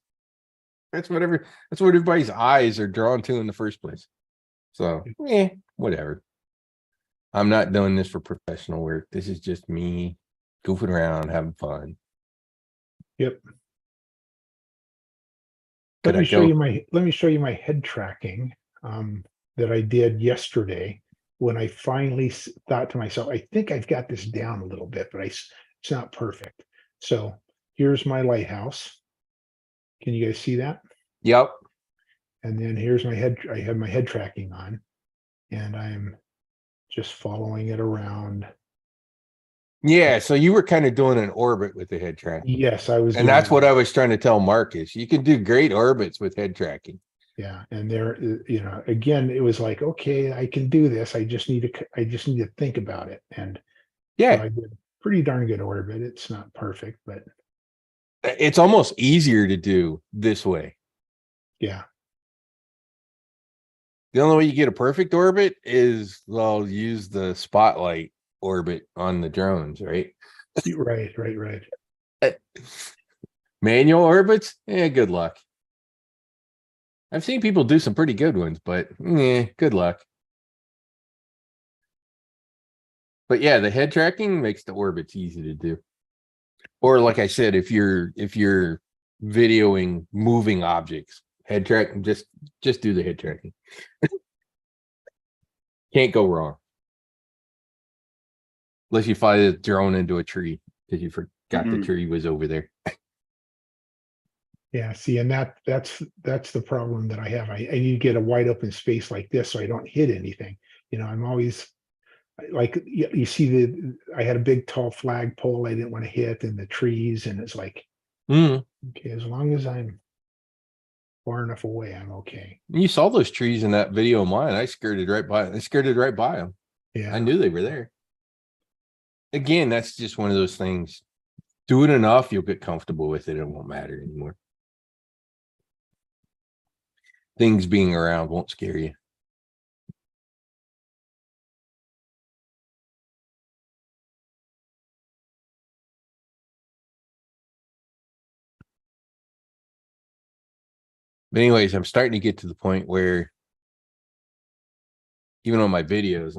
That's what everybody's eyes are drawn to in the first place. So, whatever. I'm not doing this for professional work. This is just me goofing around, having fun. Yep. Could Let me I show go? you my head tracking that I did yesterday when I finally thought to myself, I think I've got this down a little bit, but it's not perfect. So here's my lighthouse. Can you guys see that? Yep. And then here's my head. I have my head tracking on, and I'm just following it around. Yeah, so you were kind of doing an orbit with the head tracking. Yes, I was. And doing that's what that. I was trying to tell Marcus. You can do great orbits with head tracking. Yeah, and there, again, it was like, okay, I can do this. I just need to think about it. And so Yeah, I did a pretty darn good orbit. It's not perfect, but it's almost easier to do this way. yeah, The only way you get a perfect orbit is they'll use the spotlight orbit on the drones, right? right. Manual orbits, good luck. I've seen people do some pretty good ones, but good luck. But yeah, the head tracking makes the orbits easy to do. Or like I said, if you're videoing moving objects, head tracking, just do the head tracking. Can't go wrong. Unless you fly the drone into a tree because you forgot the tree was over there. Yeah, see, and that's the problem that I have. I need to get a wide open space like this so I don't hit anything. I'm always like, you see I had a big tall flagpole I didn't want to hit, and the trees, and it's like, okay, as long as I'm far enough away, I'm okay. You saw those trees in that video of mine. I skirted right by them. Yeah, I knew they were there. Again, that's just one of those things. Do it enough, you'll get comfortable with it. It won't matter anymore. Things being around won't scare you. But anyways, I'm starting to get to the point where even on my videos,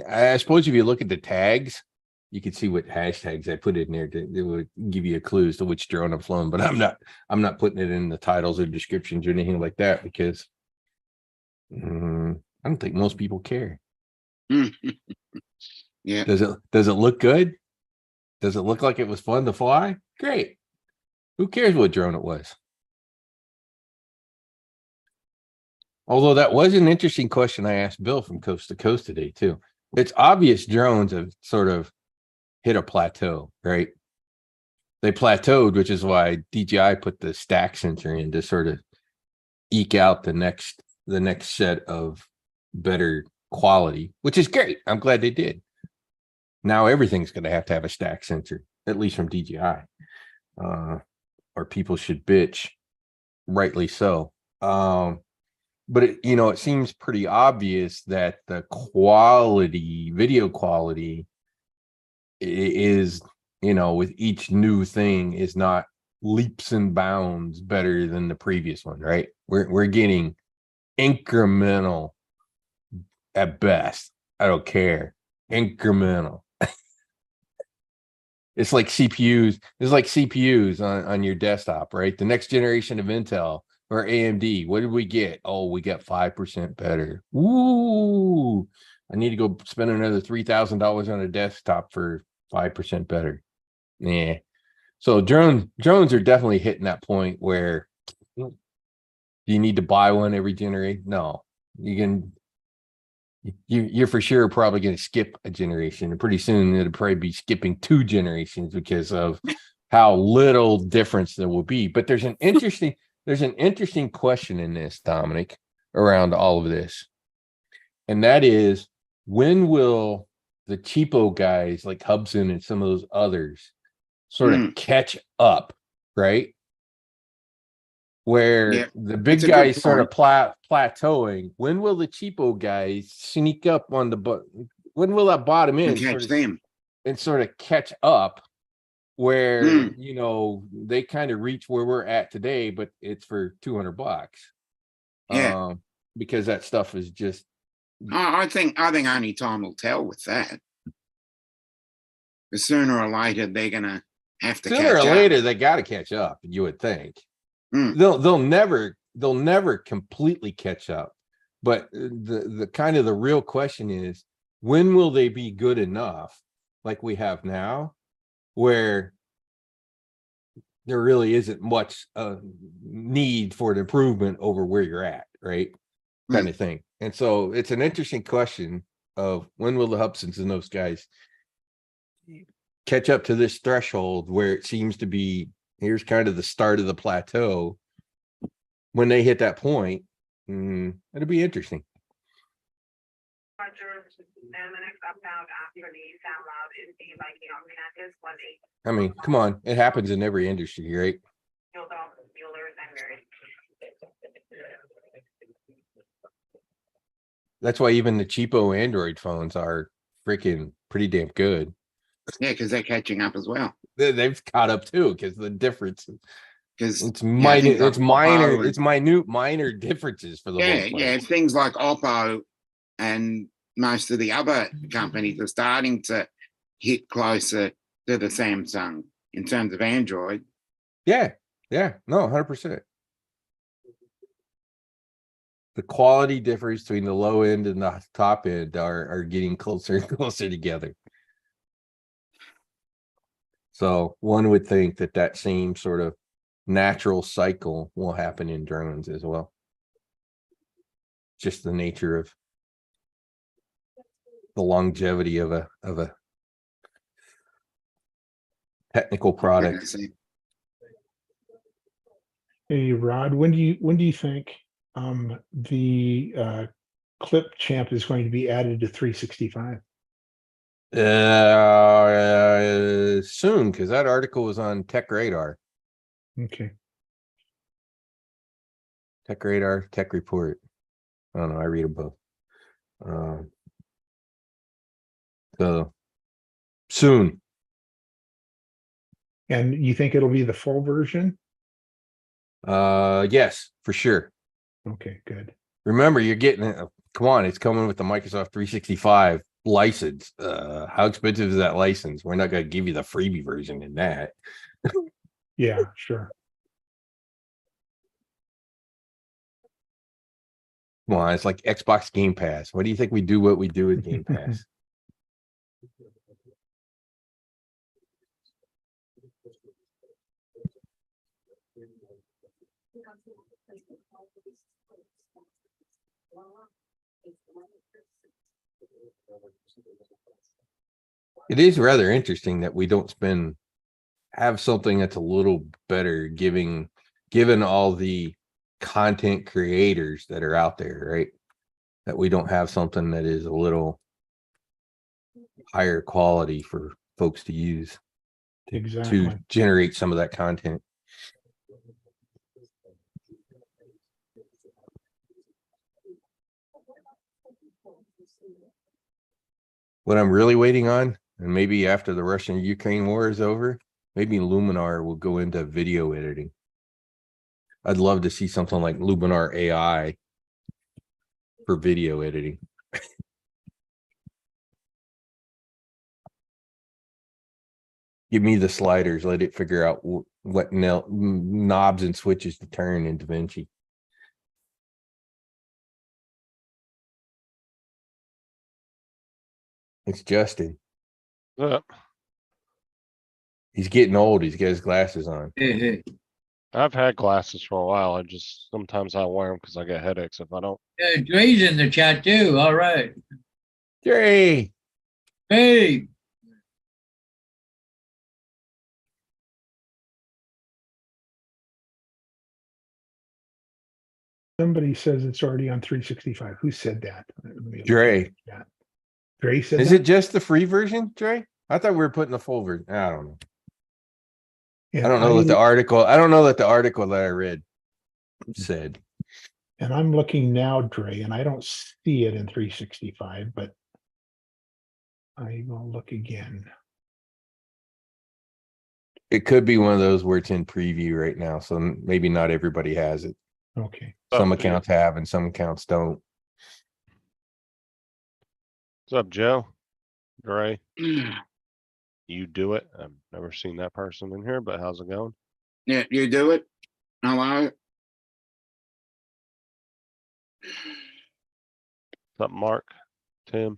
I suppose if you look at the tags, you can see what hashtags I put in there. It would give you a clue as to which drone I'm flying, but I'm not putting it in the titles or descriptions or anything like that because I don't think most people care. Yeah. Does it look good? Does it look like it was fun to fly? Great. Who cares what drone it was? Although that was an interesting question I asked Bill from Coast to Coast today too. It's obvious drones have sort of hit a plateau, right? They plateaued, which is why DJI put the stack sensor in to sort of eke out the next set of better quality, which is great. I'm glad they did. Now everything's going to have a stack sensor, at least from DJI, or people should bitch, rightly so. but it, you know, it seems pretty obvious that the quality, video quality is, you know, with each new thing is not leaps and bounds better than the previous one, right? We're getting incremental at best. I don't care. Incremental. It's like CPUs. It's like CPUs on your desktop, right? The next generation of Intel or AMD. What did we get? Oh, we got 5% better. Ooh, I need to go spend another $3,000 on a desktop for 5% better. Yeah. So drones are definitely hitting that point where do you need to buy one every generation? No, you're for sure probably going to skip a generation, and pretty soon it'll probably be skipping 2 generations because of how little difference there will be. But there's an interesting question in this, Dominic, around all of this, and that is, when will the cheapo guys like Hubsan and some of those others sort of catch up, right? Where Yeah, the big that's a good guys sort of point. plateauing. When will the cheapo guys sneak up on the when will that bottom And in catch them. and sort of catch up where Mm. you know they kind of reach where we're at today, but it's for $200. Yeah. Because that stuff is just I think only time will tell with that. But sooner or later, they're gonna have to sooner or catch up. later they got to catch up, you would think. Mm. They'll never completely catch up, but the kind of the real question is, when will they be good enough like we have now, where there really isn't much need for an improvement over where you're at, right? Kind of thing. And so it's an interesting question of when will the Hubsons and those guys catch up to this threshold where it seems to be, here's kind of the start of the plateau. When they hit that point, it'll be interesting. I mean, come on, it happens in every industry, right? That's why even the cheapo Android phones are freaking pretty damn good. Yeah, because they're catching up as well. They've caught up too, because the difference, Because it's minor, things like Oppo it's minor differences for the most part. yeah, things like Oppo and most of the other companies are starting to hit closer to the Samsung in terms of Android. Yeah, no, 100%. The quality difference between the low end and the top end are getting closer and closer together. So one would think that same sort of natural cycle will happen in drones as well. Just the nature of the longevity of a technical product. Hey, Rod, when do you think the Clip Champ is going to be added to 365? Soon, because that article was on Tech Radar. Okay. Tech Radar, Tech Report. I don't know. I read them both. So soon. And you think it'll be the full version? Yes, for sure. Okay, good. Remember, you're getting it. Come on, it's coming with the Microsoft 365 license. How expensive is that license? We're not going to give you the freebie version in that. Yeah, sure. Come on, it's like Xbox Game Pass. What do you think we do what we do with Game Pass? It is rather interesting that we don't have something that's a little better given all the content creators that are out there, right? That we don't have something that is a little higher quality for folks to use Exactly. to generate some of that content. What I'm really waiting on, and maybe after the Russian-Ukraine war is over, maybe Luminar will go into video editing. I'd love to see something like Luminar AI for video editing. Give me the sliders, let it figure out what knobs and switches to turn in DaVinci. It's Justin. He's getting old. He's got his glasses on. I've had glasses for a while. I just sometimes I wear them because I get headaches if I don't. Dre's in the chat too. All right. Jerry, Hey, Somebody says it's already on 365. Who said that? Let me look at Dre. the chat. Dre said is that? it just the free version, Dre? I thought we were putting the full version. I don't know. And I don't know what the article. I don't know that the article that I read said. And I'm looking now, Dre, and I don't see it in 365, but I will look again. It could be one of those where it's in preview right now, so maybe not everybody has it. Okay. Some Up to you. accounts have and some accounts don't. What's up, Joe? Gray, you do it. I've never seen that person in here, but how's it going? Yeah, you do it. Hello. What's up, Mark, Tim,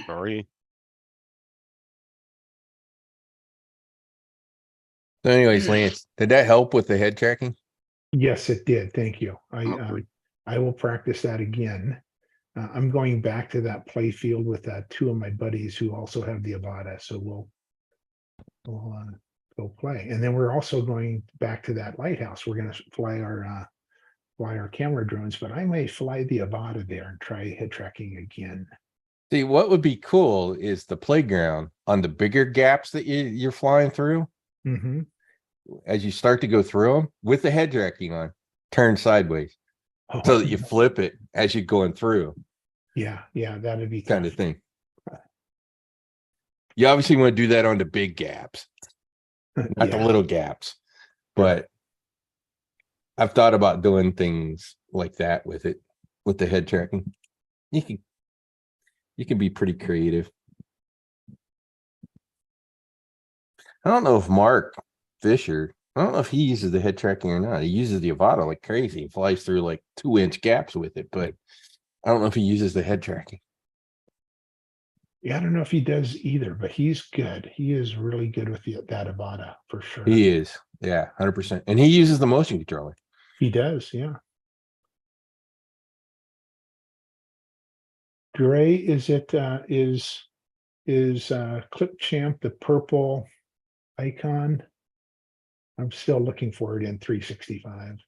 Marie? So anyways, Lance, did that help with the head tracking? Yes, it did. Thank you. Okay. I will practice that again. I'm going back to that play field with two of my buddies who also have the Avada, so we'll go play. And then we're also going back to that lighthouse. We're going to fly our camera drones, but I may fly the Avada there and try head tracking again. See, what would be cool is the playground on the bigger gaps that you're flying through. Mm-hmm. As you start to go through them with the head tracking on, turn sideways so that you flip it as you're going through, yeah, that'd be kind tough. of thing. You obviously want to do that on the big gaps, not the Yeah. little gaps. But I've thought about doing things like that with it, with the head tracking. You can be pretty creative. I don't know if Mark Fisher, I don't know if he uses the head tracking or not. He uses the Avada like crazy. He flies through like 2-inch gaps with it, but I don't know if he uses the head tracking. Yeah, I don't know if he does either, but he's good. He is really good with that Avada for sure. He is, yeah, 100%. And he uses the motion controller. He does, yeah. Dre, is Clipchamp the purple icon? I'm still looking for it in 365.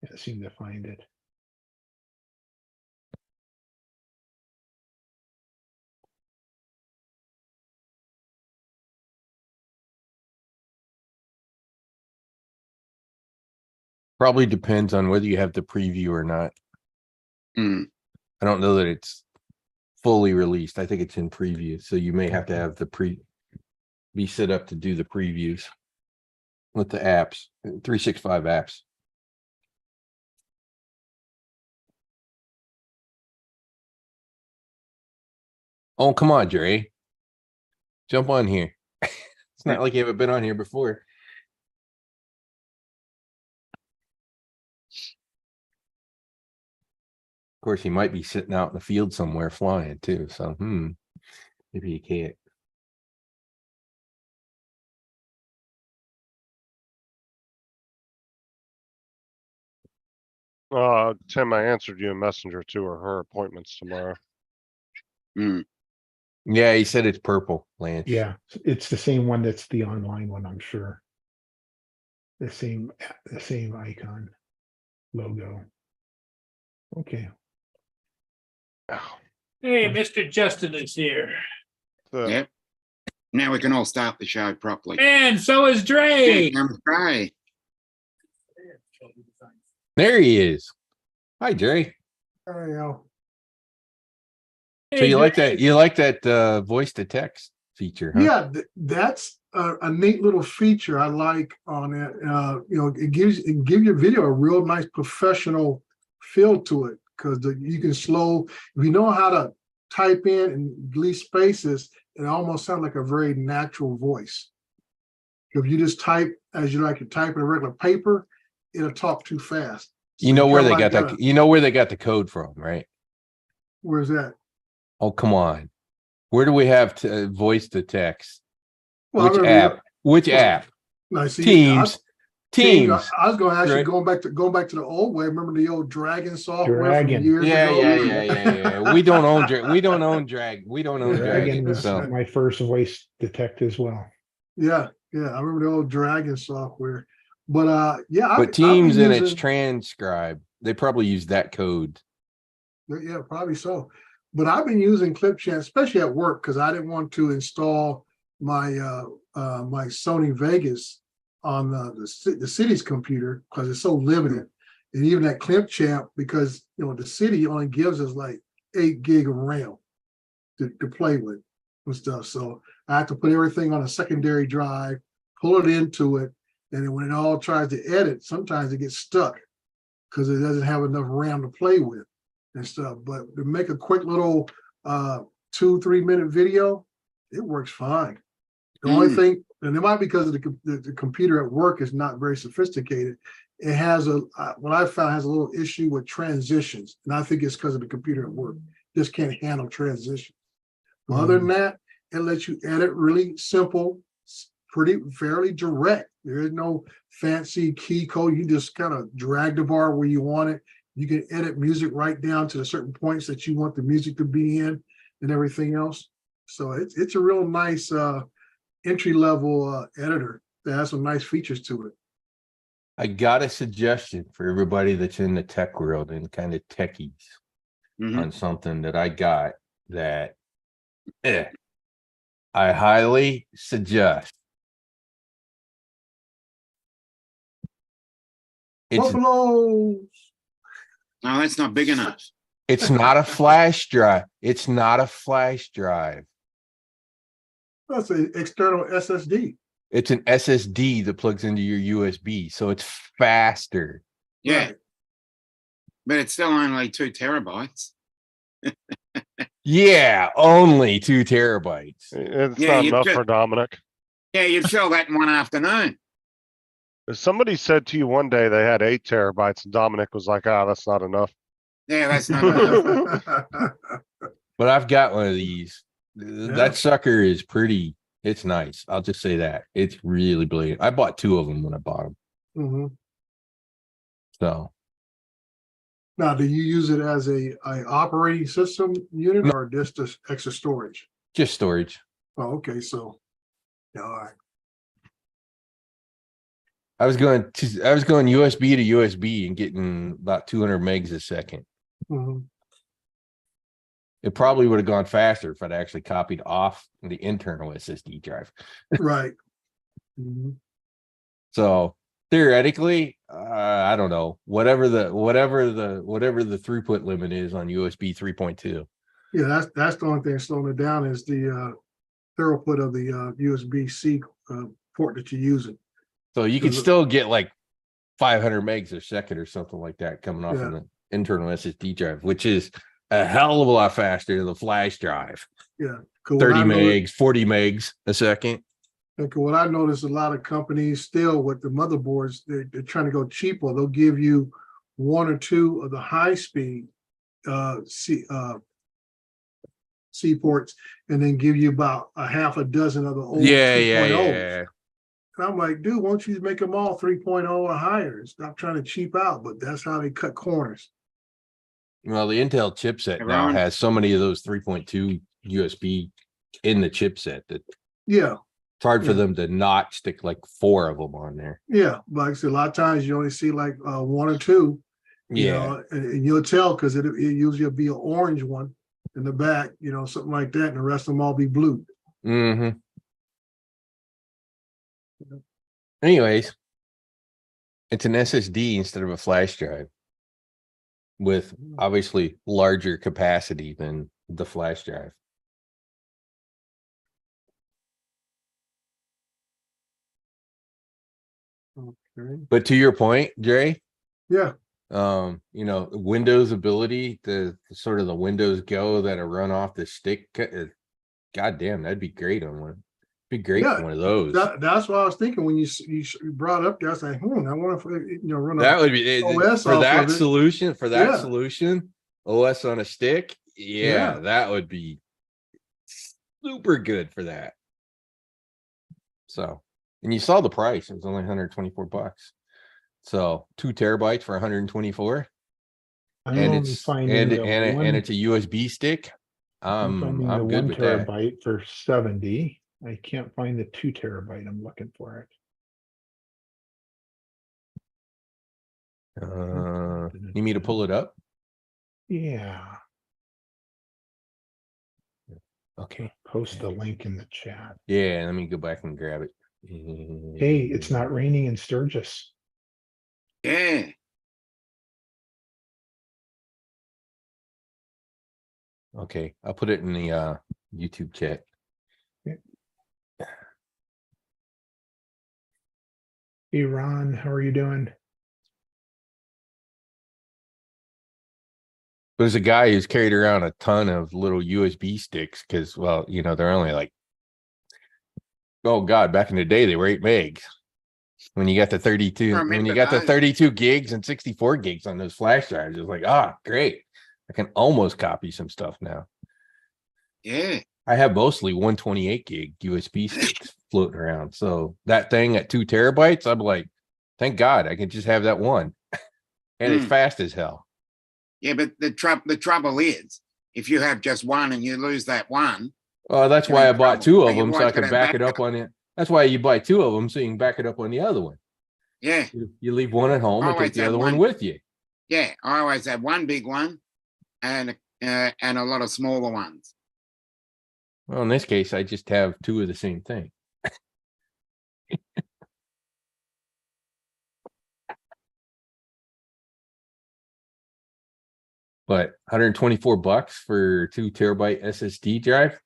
Can't seem to find it. Probably depends on whether you have the preview or not. Hmm. I don't know that it's fully released. I think it's in preview. So you may have to have be set up to do the previews with the apps, 365 apps. Oh, come on, Jerry. Jump on here. It's not like you haven't been on here before. Of course, he might be sitting out in the field somewhere flying too. So, maybe you can't. Tim, I answered you in Messenger too, or her appointments tomorrow. Hmm. Yeah, he said it's purple, Lance. Yeah, it's the same one that's the online one, I'm sure. The same icon logo. Okay. Hey, Mr. Justin is here. Yep. Now we can all start the show properly. And so is Dre. I'm Dre. There he is. Hi, Jerry. There you go. So you like that, voice to text feature, huh? Yeah, that's a neat little feature I like on it. It give your video a real nice professional feel to it because you can slow. If you know how to type in and leave spaces, it almost sounds like a very natural voice. If you just type as you like to type in a regular paper, it'll talk too fast. You know where they got that, you know where they got the code from, right? Where's that? Oh, come on. Where do we have voice to text? Well, I Which remember- app? Which well, app? No, see, Teams. Teams. I was going to actually Right. going back to the old way. Remember the old Dragon software Dragon. from years Yeah, ago? yeah. We don't own we don't own Dragon. We don't own Dragon Dragon. was So my first voice detect as well. Yeah. I remember the old Dragon software. But yeah, but Teams in and its transcribe, they probably use that code. Yeah, probably so. But I've been using Clipchamp, especially at work, because I didn't want to install my my Sony Vegas on the city's computer because it's so limited. And even at Clipchamp, because the city only gives us like 8 gig of RAM to play with and stuff. So I have to put everything on a secondary drive, pull it into it, and then when it all tries to edit, sometimes it gets stuck because it doesn't have enough RAM to play with and stuff. But to make a quick little 2-3 minute video, it works fine. The only thing, and it might be because of the computer at work is not very sophisticated. It has what I found has a little issue with transitions, and I think it's because of the computer at work. Just can't handle transitions. But other than that, it lets you edit really simple, fairly direct. There is no fancy key code. You just kind of drag the bar where you want it. You can edit music right down to the certain points that you want the music to be in and everything else. So it's a real nice entry level editor that has some nice features to it. I got a suggestion for everybody that's in the tech world and kind of techies on something that I got that I highly suggest. It's Buffalo. No, that's not big enough. it's not a flash drive. It's not a flash drive. That's an external SSD. It's an SSD that plugs into your USB, so it's faster. Yeah, Right. but it's still only 2 terabytes. Yeah, only 2 terabytes. It's Yeah, not you enough could- for Dominic. Yeah, you'd fill that in one afternoon. If somebody said to you one day they had 8 terabytes and Dominic was like, that's not enough. Yeah, that's not enough. But I've got one of these. That sucker is pretty. It's nice. I'll just say that. It's really brilliant. I bought 2 of them when I bought them. Mhm. So Now, do you use it as a operating system unit or just extra storage? just storage. Oh, okay. So, yeah, all right. I was going USB to USB and getting about 200 megs a second. Mhm. It probably would have gone faster if I'd actually copied off the internal SSD drive. Right. Mhm. So theoretically, I don't know, whatever the throughput limit is on USB 3.2. Yeah, that's the only thing slowing it down is the throughput of the USB-C port that you're using. So you can Is it- still get like 500 megs a second or something like that coming off Yeah. of the internal SSD drive, which is a hell of a lot faster than the flash drive. Yeah. 'Cause 30 what I noticed- megs, 40 megs a second. And what I noticed, a lot of companies still with the motherboards, they're trying to go cheaper. They'll give you 1 or 2 of the high speed C ports, and then give you about a half a dozen of the old 2.0s. Yeah. And I'm like, dude, why don't you just make them all 3.0 or higher? Stop trying to cheap out, but that's how they cut corners. Well, the Intel chipset now Ron? has so many of those 3.2 USB in the chipset that Yeah, it's hard for Yeah. them to not stick like 4 of them on there. yeah. Like I said, a lot of times you only see like 1 or 2. You know, and you'll tell because it usually will be an orange one in the back, something like that, and the rest of them all be blue. Mm-hmm. Anyways, it's an SSD instead of a flash drive with obviously larger capacity than the flash drive. Okay. But to your point, Jay, Yeah, Windows ability, the sort of the Windows Go that'll run off the stick. God damn, that'd be great on one. Be great Yeah, for one of those. that's what I was thinking when you brought it up there. I was like, I wonder if, run That a would be OS for off that of it. solution. For that Yeah. solution, OS on a stick. Yeah, Yeah. that would be super good for that. So, and you saw the price; it was only $124. So 2 terabytes for 124, I'm and only it's finding the and it's a USB stick. I'm finding the I'm good 1 with that. terabyte for 70. I can't find the 2 terabyte. I'm looking for it. Need me to pull it up? Yeah, Okay. post the link in the chat. Yeah, let me go back and grab it. Hey, it's not raining in Sturgis. Yeah. Okay, I'll put it in the YouTube chat. Hey, Ron, how are you doing? There's a guy who's carried around a ton of little USB sticks because, well, they're only like, oh God, back in the day they were 8 megs. When you got the 32, I when you remember got the those. 32 gigs and 64 gigs on those flash drives, it's like, great. I can almost copy some stuff now. Yeah. I have mostly 128 gig USB sticks floating around. So that thing at 2 terabytes, I'm like, thank God I can just have that one. And it's fast as hell. Yeah, but the trouble is, if you have just one and you lose that one, Oh, that's You're why I in bought trouble. 2 of You them so always I can gotta back it back up on it. That's why you buy 2 of them so you can back it up on the other one. yeah, You leave one at home and Always take the have other one one. with you. yeah. I always have one big one and a lot of smaller ones. Well, in this case, I just have 2 of the same thing. But $124 for 2 terabyte SSD drive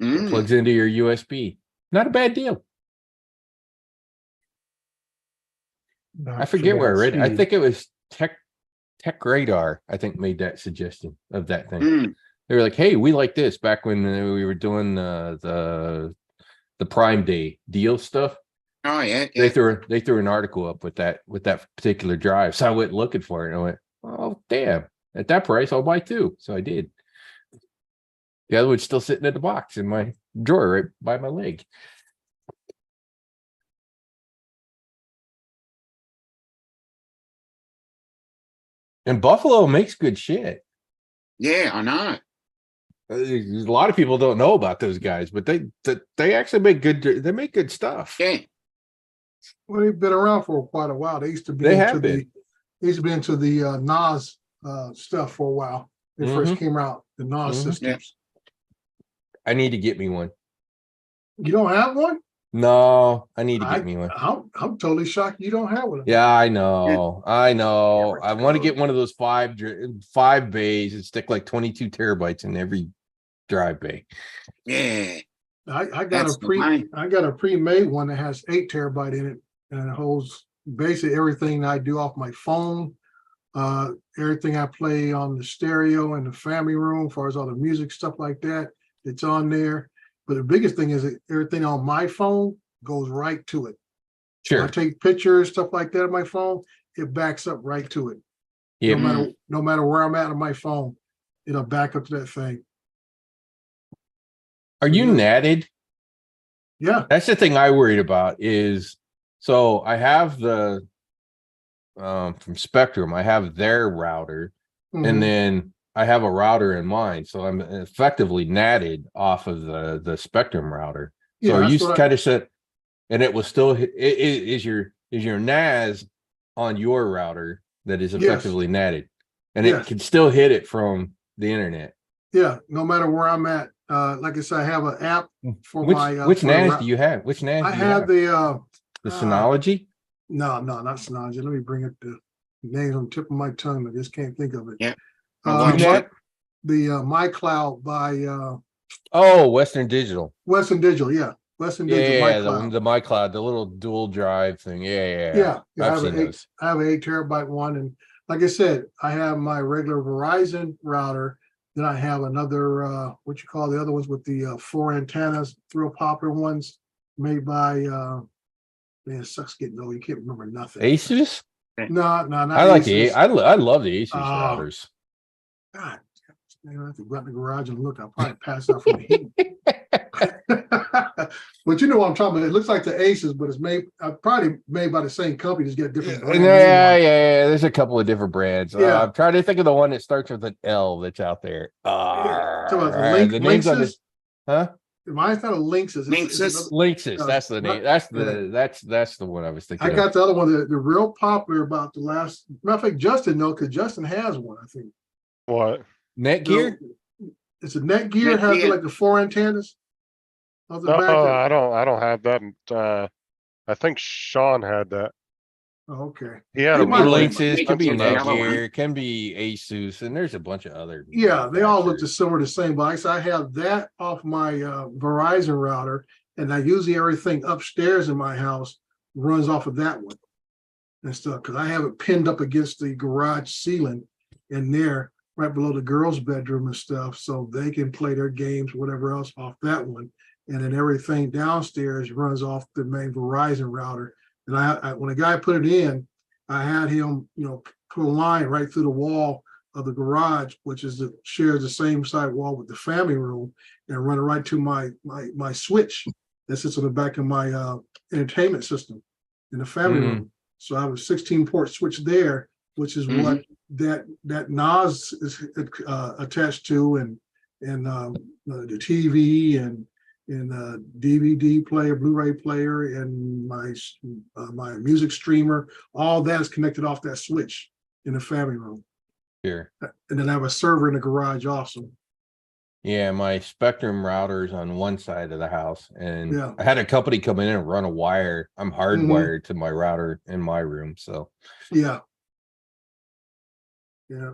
Mm. plugs into your USB. Not a bad deal. Not I for forget where I that read it. I speed. think it was Tech Radar, I think, made that suggestion of that thing. Mm. They were like, hey, we like this back when we were doing the Prime Day deal stuff. Oh yeah, They yeah. threw an article up with that particular drive. So I went looking for it and I went, oh damn, at that price, I'll buy 2. So I did. The other one's still sitting in the box in my drawer right by my leg. And Buffalo makes good shit. Yeah, I know. A lot of people don't know about those guys, but they actually make good. They make good stuff. Yeah. well, they've been around for quite a while. They used to be They into have been. the NAS stuff for a while. They first came out, the NAS Mhm. systems. I need to get me one. You don't have one? No, I need to get me one. I'm totally shocked you don't have one. Yeah, I know. I know. Yeah, I want to we're get one of those 5 bays and stick like 22 terabytes in every drive bay. Yeah. I got That's the money. I got a pre-made one that has 8 terabyte in it, and it holds basically everything I do off my phone, everything I play on the stereo in the family room, as far as all the music stuff like that. It's on there. But the biggest thing is that everything on my phone goes right to it. When I Sure. take pictures, stuff like that on my phone, it backs up right to it. Yeah. No matter where I'm at on my phone, it'll back up to that thing. Are you Yeah. natted? Yeah. That's the thing I worried about is, so I have the from Spectrum, I have their router, Mhm. and then I have a router in mine, so I'm effectively natted off of the Spectrum router. So Yeah, you that's what I- kind of said, and it was still is your NAS on your router that is Yes. effectively natted, and Yes. it can still hit it from the internet. Yeah, no matter where I'm at. Like I said, I have an app for Which my which for the NAS rou- do you have? Which NAS I do you have have? the The Synology? no, not Synology. Let me bring up the name on the tip of my tongue. I just can't think of it. Yeah. Uh, QNAP? the MyCloud by Oh, Western Digital. Western Digital. Yeah, Western Digital Yeah, MyCloud. the MyCloud, the little dual drive thing. Yeah. Yeah, I I've have seen an those. I have an 8 terabyte one, and like I said, I have my regular Verizon router. Then I have another what you call the other ones with the 4 antennas, real popular ones made by man, it sucks getting old. You can't remember nothing. Asus? No, not I like Asus. I love the Asus Ah. routers. God, man, I have to go out in the garage and look. I'll probably pass out from the heat. But you know what I'm talking about. It looks like the Asus, but it's made probably made by the same company. Just get different. brand name on it. Yeah. There's a couple of different brands. Yeah. I'm trying to think of the one that starts with an L that's out there. Talking about the The names on Linksys? this, huh? Mine's not a Linksys. Linksys? Linksys. That's the name. That's the one I was thinking. I of. got the other one, the real popular about the last. Matter of fact, Justin knows because Justin has one. I think. What? Netgear. It's a Netgear. It has Netgear. like the 4 antennas. On the No, back. I don't have that. I think Sean had that. Oh, okay. He had Could a be might- really- Linksys, could be Linksys, the other one. Netgear, can be Asus, and there's a bunch of other. Yeah, they all look manufacturers. similar, the same. But I have that off my Verizon router, and I usually everything upstairs in my house runs off of that one and stuff because I have it pinned up against the garage ceiling in there, right below the girls' bedroom and stuff, so they can play their games, whatever else, off that one. And then everything downstairs runs off the main Verizon router. And I when a guy put it in, I had him, put a line right through the wall of the garage, which is shares the same side wall with the family room, and run it right to my switch that sits on the back of my entertainment system in the family Mm. room. So I have a 16 port switch there, which is what that NOS is attached to, and the TV and DVD player, Blu-ray player, and my music streamer. All that is connected off that switch in the family room. Here. And then I have a server in the garage also. Yeah, my Spectrum router's on one side of the house, and Yeah. I had a company come in and run a wire. I'm hardwired to my router in my room, so Yeah. Yeah.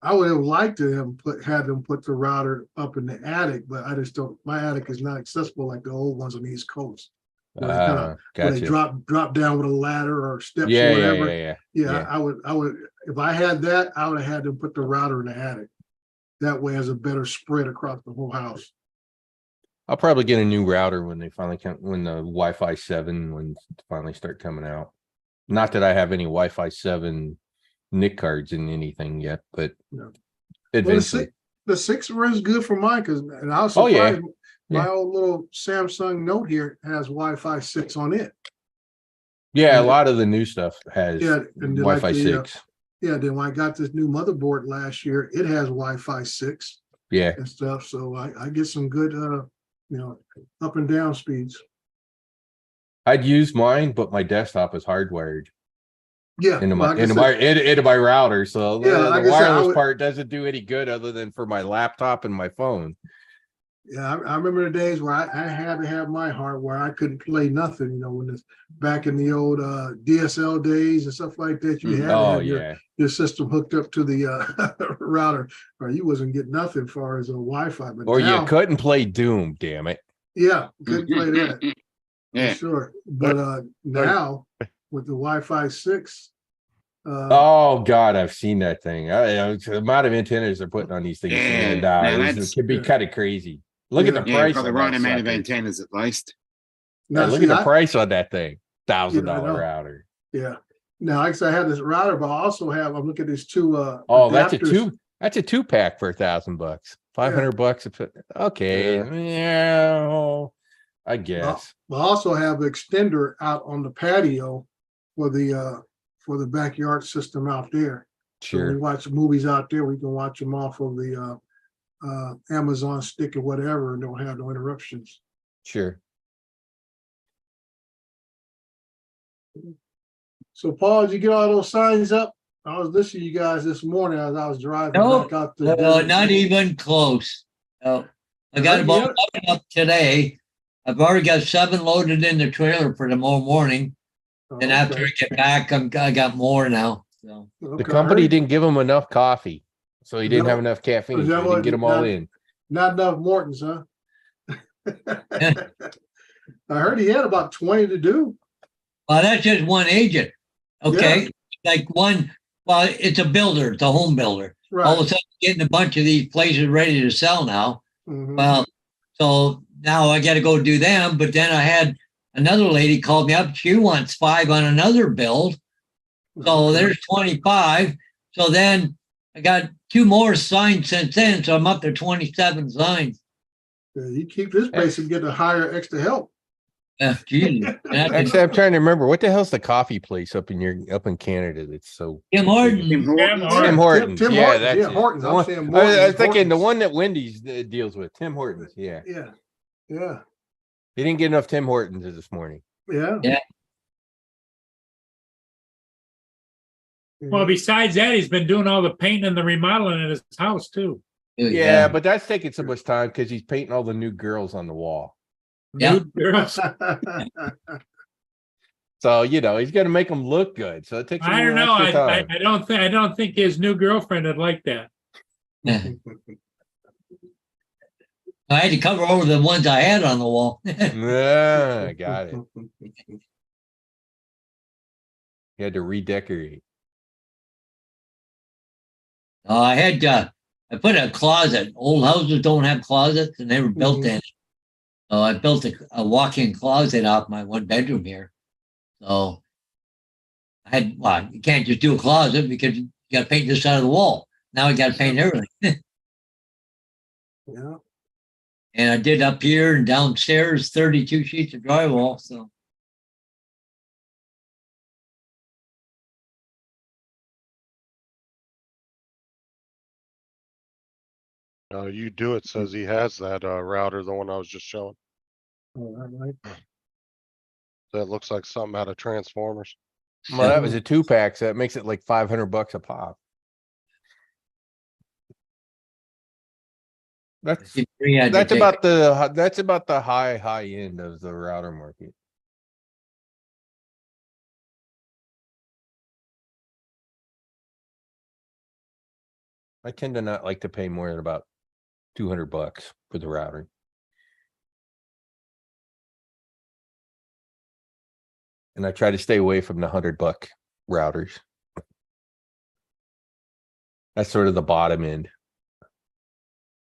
I would have liked to have them put the router up in the attic, but I just don't, my attic is not accessible like the old ones on the East Coast. Where they kinda- where they gotcha. drop down with a ladder or steps or Yeah, whatever. yeah. Yeah, I would, if I had that, I would have had them put the router in the attic. That way has a better spread across the whole house. I'll probably get a new router when they finally come, when the Wi-Fi 7 ones finally start coming out. Not that I have any Wi-Fi 7 NIC cards in anything yet, but No. Well, eventually. the 6 runs good for mine and I was Oh, yeah. surprised. My old little Samsung Note here has Wi-Fi 6 on it. Yeah, a and- lot of the new stuff has Yeah, and they're like Wi-Fi the, 6. Yeah, then when I got this new motherboard last year, it has Wi-Fi 6 Yeah, and stuff. So I get some good, up and down speeds. I'd use mine, but my desktop is hardwired Yeah. into like I my said, into my router. So Yeah, the like I said, I wireless would- part doesn't do any good other than for my laptop and my phone. Yeah, I remember the days where I had to have my hardware. I couldn't play nothing, when it's back in the old DSL days and stuff like that. You had to Oh have yeah. your system hooked up to the router, or you wasn't getting nothing as far as a Wi-Fi. But Or now, you couldn't play Doom, damn it. yeah, couldn't play that. For Yeah. sure. But now with the Wi-Fi 6, Oh God, I've seen that thing. The amount of antennas they're putting on these things, Yeah, and man, it that's- can be kind of crazy. Look at the Yeah, price. for the on right that amount of sucker. antennas at least. Yeah, now, look see, at the price on that thing. $1,000 I know. router. yeah. Now, like I said, I have this router, but I also have. I'm looking at these two. Oh, that's a adapters. That's a 2-pack for $1,000. $500 a put. Okay, yeah, I guess. I also have an extender out on the patio for the backyard system out there. So we Sure. watch movies out there. We can watch them off of the Amazon stick or whatever, and don't have no interruptions. Sure. So, Paul, did you get all those signs up? I was listening to you guys this morning as I was driving No, back out to. Not even close. No. I got Not about yet? 11 up today. I've already got 7 loaded in the trailer for tomorrow morning. Oh, And after I okay. get back, I got more now. So The Okay, I company heard- didn't give them enough coffee. So he didn't have No. enough caffeine. Is So that he didn't what- get them all not- in. Not enough Mortons, huh? I heard he had about 20 to do. Well, that's just one agent. Okay, like one, well, it's a builder, it's a home builder. All of Right. a sudden, getting a bunch of these places ready to sell now. Mhm. Well, so now I gotta go do them, but then I had another lady called me up. She wants 5 on another build. So Okay. there's 25. So then I got 2 more signed since then. So I'm up to 27 signs. Yeah, you keep this place and get to hire extra help. Jesus. And I could- Actually, I'm trying to remember what the hell's the coffee place up in Canada that's so. Tim Horton. Tim Hortons. Hortons. Tim Hortons. Tim Yeah, Hortons, that's yeah, it. Hortons. The I'm one- saying I was Mortons, thinking the Hortons. one that Wendy's deals with, Tim Hortons. Yeah. Yeah, yeah, He didn't get enough Tim Hortons this morning. yeah. Yeah. Well, besides that, he's been doing all the painting and the remodeling in his house too. Yeah, but that's taking so much time because he's painting all the new girls on the wall. Yeah. Nude girls. So, you know, he's got to make them look good. So it takes him I a don't little know. extra I time. I don't think his new girlfriend would like that. I had to cover over the ones I had on the wall. Yeah, I got it. He had to redecorate. I put a closet. Old houses don't have closets and they were built Mhm. in. So I built a walk-in closet out my 1 bedroom here. So well, you can't just do a closet because you got to paint this side of the wall. Now I got to paint everything. Yeah, And I did up here and downstairs, 32 sheets of drywall. So You do it says he has that router, the one I was just showing. all right. That looks like something out of Transformers. Well, that was a 2-pack, so that makes it like $500 a pop. That's that's about the high end of the router market. I tend to not like to pay more than about $200 for the router. And I try to stay away from the $100 routers. That's sort of the bottom end.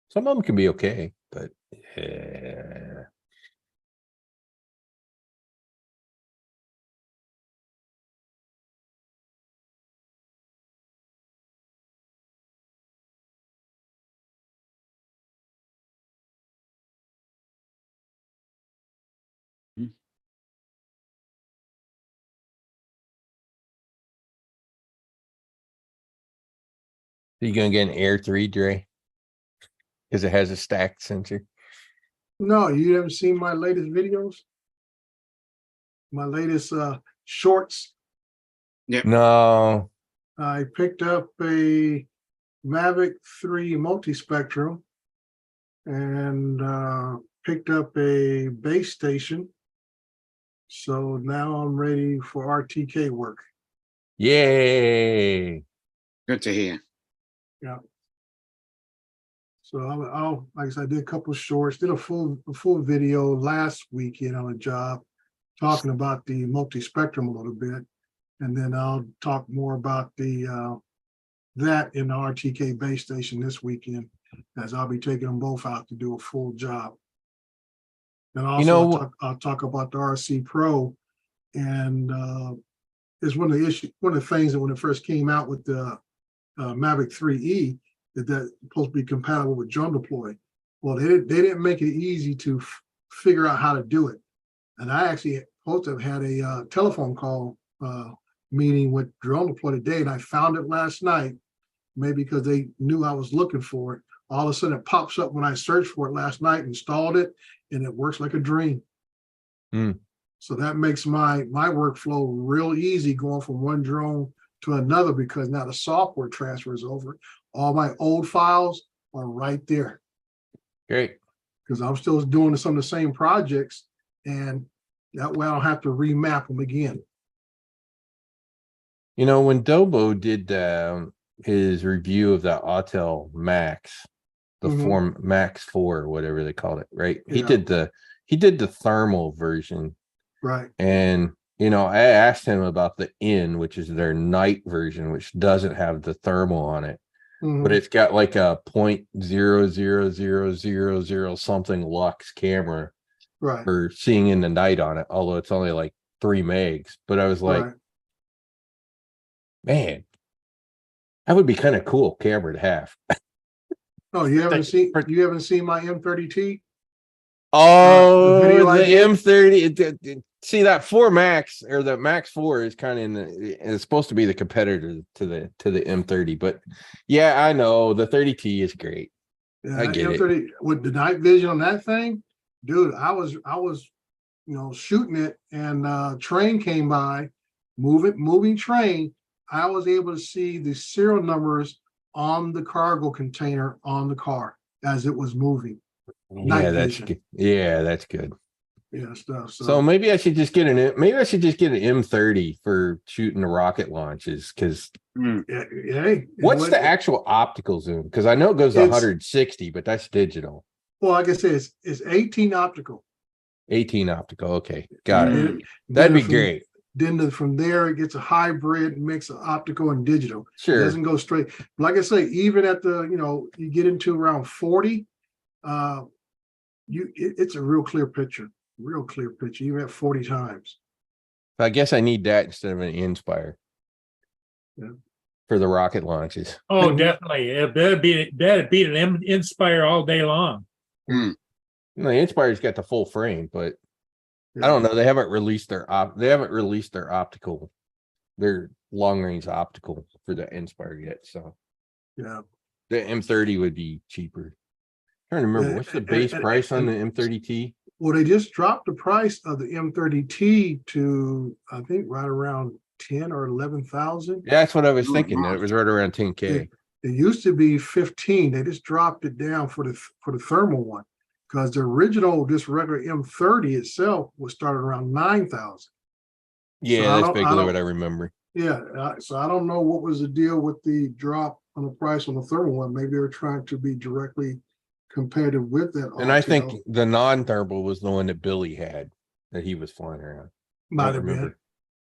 Some of them can be okay, but yeah. You gonna get an Air 3, Dre? Because it has a stacked sensor. No, you haven't seen my latest videos? My latest shorts. No. I picked up a Mavic 3 multispectrum and picked up a base station. So now I'm ready for RTK work. Yay. Good to hear. So I'll like I said, I did a couple of shorts, did a full video last weekend on a job talking about the multi-spectrum a little bit. And then I'll talk more about the that in the RTK base station this weekend, as I'll be taking them both out to do a full job. And also I'll talk about the RC Pro, and it's one of the things that when it first came out with the Mavic 3E, that's supposed to be compatible with Drone Deploy. Well, they didn't make it easy to figure out how to do it. And I actually supposed to have had a telephone call meeting with Drone Deploy today, and I found it last night, maybe because they knew I was looking for it. All of a sudden it pops up when I searched for it last night, installed it, and it works like a dream. So that makes my workflow real easy going from one drone to another, because now the software transfers over. All my old files are right there, Great. because I'm still doing some of the same projects, and that way I don't have to remap them again. You know, when Dobo did his review of that Autel Max, the Mhm. Form Max 4, or whatever they called it, right? He Yeah. did the thermal version. Right. And I asked him about the in, which is their night version, which doesn't have the thermal on it, but Mhm. it's got like a 0.00000 something lux camera Right. for seeing in the night on it, although it's only like 3 megs. But I was like, Right. man, that would be kind of cool camera to have. Oh, you haven't seen For- my M30T? Oh, video I the did? M30. See that 4 Max or the Max 4 is kind of it's supposed to be the competitor to the M30, but yeah, I know the 30T is great. Yeah, I that get it. M30 with the night vision on that thing, dude. I was shooting it, and train came by, moving train. I was able to see the serial numbers on the cargo container on the car as it was moving. Night Yeah, that's vision. good. Yeah, that's good. Yeah, stuff. So maybe I should just get an M30 for shooting the rocket launches. Because what's the actual optical zoom? Because I know it goes to It's- 160, but that's digital. Well, like I said, it's 18 optical. 18 optical. Okay, got it. Then- That'd then be from- great. Then from there, it gets a hybrid mix of optical and digital. It Sure. doesn't go straight. Like I say, even at the, you get into around 40, it's a real clear picture, even at 40 times. I guess I need that instead of an Inspire. Yeah. For the rocket launches. Oh, Mhm. definitely. It better beat an Inspire all day long. The Inspire's got the full frame, but I don't know. They haven't released their optical, their long range optical for the Inspire yet. So Yeah. the M30 would be cheaper. Trying to remember what's the base price on the M30T? Well, they just dropped the price of the M30T to, I think, right around 10 or 11,000. Yeah, that's what I was thinking. That it was right around 10K. It used to be 15. They just dropped it down for the thermal one, because the original, this regular M30 itself was started around 9,000. Yeah, I that's don't- I basically don't- what I remember. Yeah, so I don't know what was the deal with the drop on the price on the thermal one. Maybe they were trying to be directly competitive with that. And I think Autel. the non-thermal was the one that Billy had that he was flying around. I Might don't have been. remember.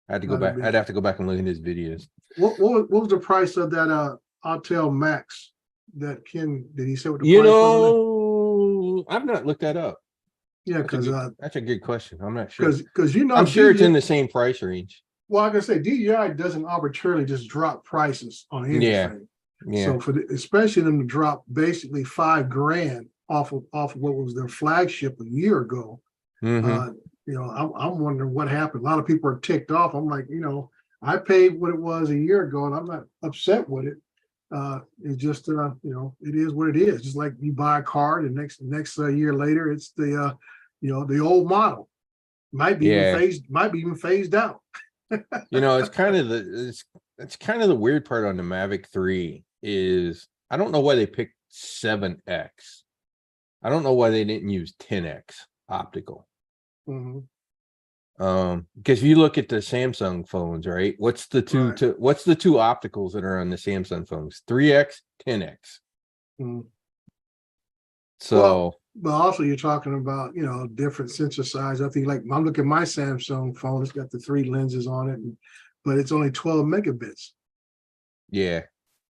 I had to go Might have back. been. I'd have to go back and look at his videos. What was the price of that Autel Max that Ken, did he say what the price was? I've not looked that up. Yeah, because That's a good question. I'm not sure. because I'm sure it's in the same price range. well, like I say, DJI doesn't arbitrarily just drop prices on anything. Yeah. So especially them to drop basically $5,000 off of what was their flagship a year ago. Mhm. I'm wondering what happened. A lot of people are ticked off. I'm like, I paid what it was a year ago, and I'm not upset with it. It's just, it is what it is. Just like you buy a car, and next year later, it's the old model. Might be Yeah. even phased out. It's kind of it's kind of the weird part on the Mavic 3 is I don't know why they picked 7X. I don't know why they didn't use 10X optical. Mhm. Because if you look at the Samsung phones, right? What's the two Right. what's the two opticals that are on the Samsung phones? 3X, 10X. Mhm. So But also you're talking about, different sensor size. I think, like, I'm looking at my Samsung phone, it's got the 3 lenses on it, but it's only 12 megabits, yeah,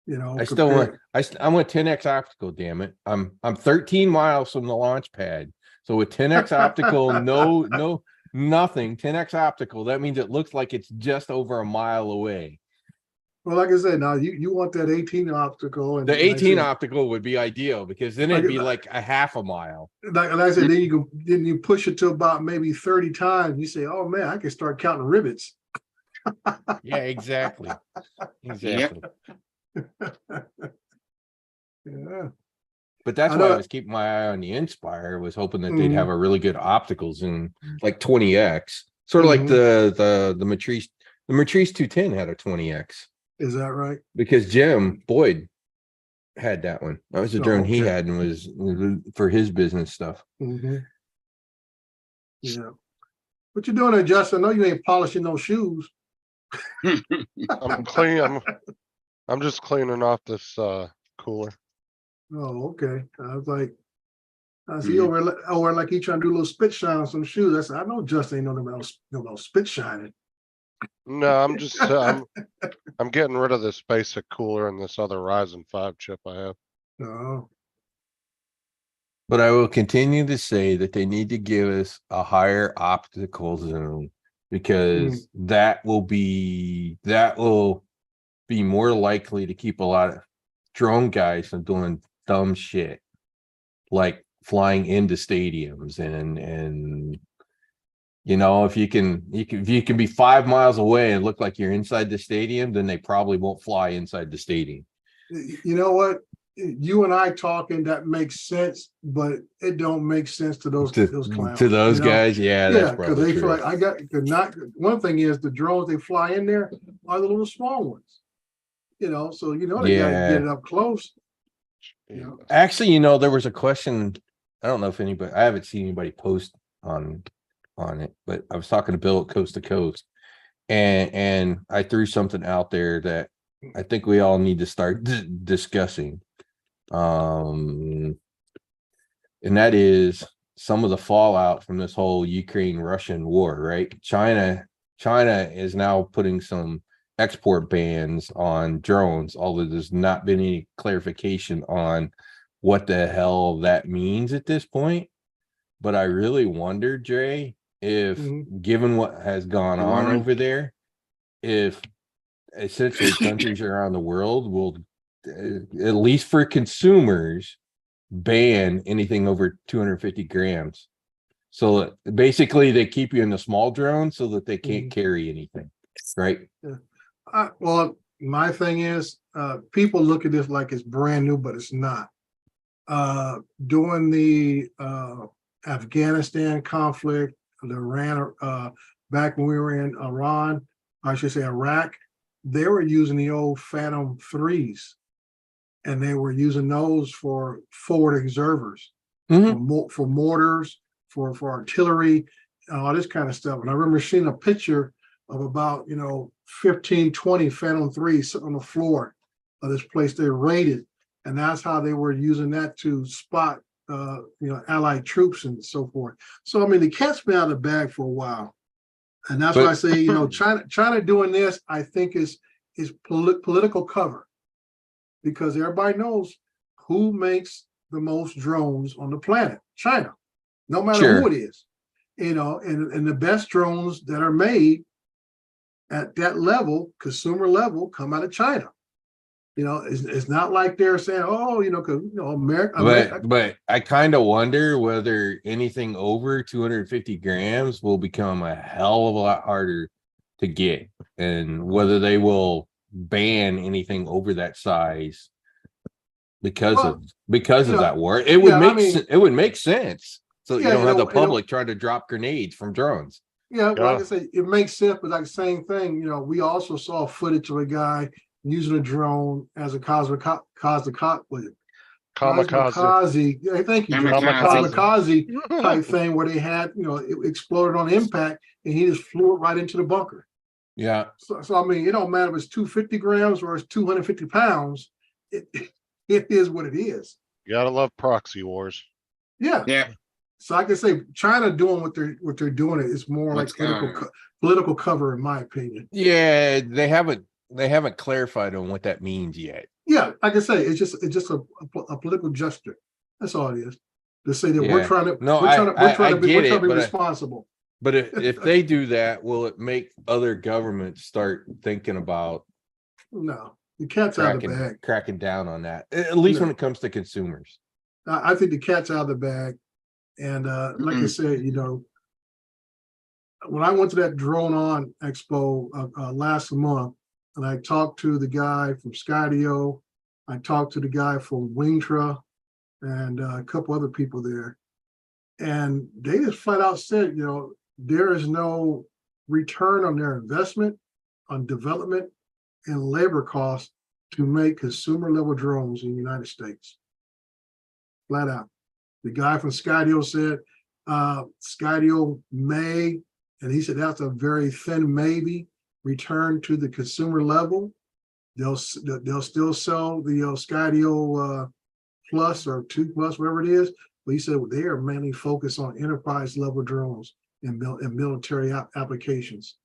I still compared- want I want 10X optical, damn it. I'm 13 miles from the launch pad. So with 10X optical, nothing. 10X optical, that means it looks like it's just over a mile away. Well, like I said, now you want that 18 optical, and The like I 18 said- optical would be ideal because then it'd be like a half a mile. Like I said, then you push it to about maybe 30 times. You say, "Oh man, I can start counting rivets." Yeah, exactly. Exactly. Yeah, But that's I why I know- was keeping my eye on the Inspire, was hoping that they'd have a really good opticals in like 20X. Sort of like the Matrice. The Matrice 210 had a 20X is that right? because Jim Boyd had that one. That was the Oh, drone he okay. had and was for his business stuff. Mhm. Yeah. What you doing there, Justin? I know you ain't polishing those shoes. I'm clean. I'm just cleaning off this cooler. Oh, okay. I was like, I see over like he trying to do a little spit shine on some shoes. I said, I know Justin ain't no about spit shining. No, I'm just I'm getting rid of this basic cooler and this other Ryzen 5 chip I have. No. But I will continue to say that they need to give us a higher optical zone because that will be more likely to keep a lot of drone guys from doing dumb shit like flying into stadiums and you know, if you can be 5 miles away and look like you're inside the stadium, then they probably won't fly inside the stadium. You know what? You and I talking, that makes sense, but it don't make sense to those clowns. To those you know? guys, yeah, that's because probably they true. feel like I got could not. One thing is the drones they fly in there are the little small ones. You know, so you know they gotta Yeah. get it up close. Yeah. Actually, you know, there was a question. I don't know if anybody, I haven't seen anybody post on it, but I was talking to Bill at Coast to Coast, and I threw something out there that I think we all need to start discussing. And that is some of the fallout from this whole Ukraine-Russian war, right? China is now putting some export bans on drones, although there's not been any clarification on what the hell that means at this point. But I really wonder, Dre, if given what has gone on over there, if essentially countries around the world will, at least for consumers, ban anything over 250 grams. So basically they keep you in the small drone so that they can't carry anything, right? Well, my thing is, people look at this like it's brand new, but it's not. During the Afghanistan conflict, the Iran, back when we were in Iran, I should say Iraq, they were using the old Phantom 3s, and they were using those for forward observers, for mortars, for artillery, all this kind of stuff. And I remember seeing a picture of about 15, 20 Phantom 3s sitting on the floor of this place they raided, and that's how they were using that to spot Allied troops and so forth. So I mean, the cat's been out of the bag for a while, and that's why I say China doing this, I think is political cover, because everybody knows who makes the most drones on the planet. China, no matter who it is, and the best drones that are made at that level, consumer level, come out of China. It's not like they're saying, because America. But I kind of wonder whether anything over 250 grams will become a hell of a lot harder to get, and whether they will ban anything over that size because of that war. It would make sense. So you don't have the public trying to drop grenades from drones. Yeah, like I say, it makes sense, but like the same thing, we also saw footage of a guy using a drone as a kamikaze. Yeah, thank you. Kamikaze type thing where they had, it exploded on impact and he just flew it right into the bunker. Yeah. So I mean, it don't matter if it's 250 grams or it's 250 pounds. It is what it is. You gotta love proxy wars. Yeah. Yeah. So I can say China doing what they're doing is more like political cover, in my opinion. Yeah, they haven't clarified on what that means yet. Yeah, like I say, it's just a political gesture. That's all it is. To say that we're trying to be responsible. But if they do that, will it make other governments start thinking about no, the cat's out of the bag, cracking down on that? At least when it comes to consumers. I think the cat's out of the bag. And like I said, when I went to that Drone On Expo last month, and I talked to the guy from Skydio, I talked to the guy from Wingtra, and a couple other people there, and they just flat out said, there is no return on their investment on development and labor costs to make consumer level drones in the United States. Flat out. The guy from Skydio said Skydio may, and he said that's a very thin maybe, return to the consumer level. they'll still sell the Skydio Plus or 2 Plus, whatever it is. But he said they are mainly focused on enterprise level drones and military applications.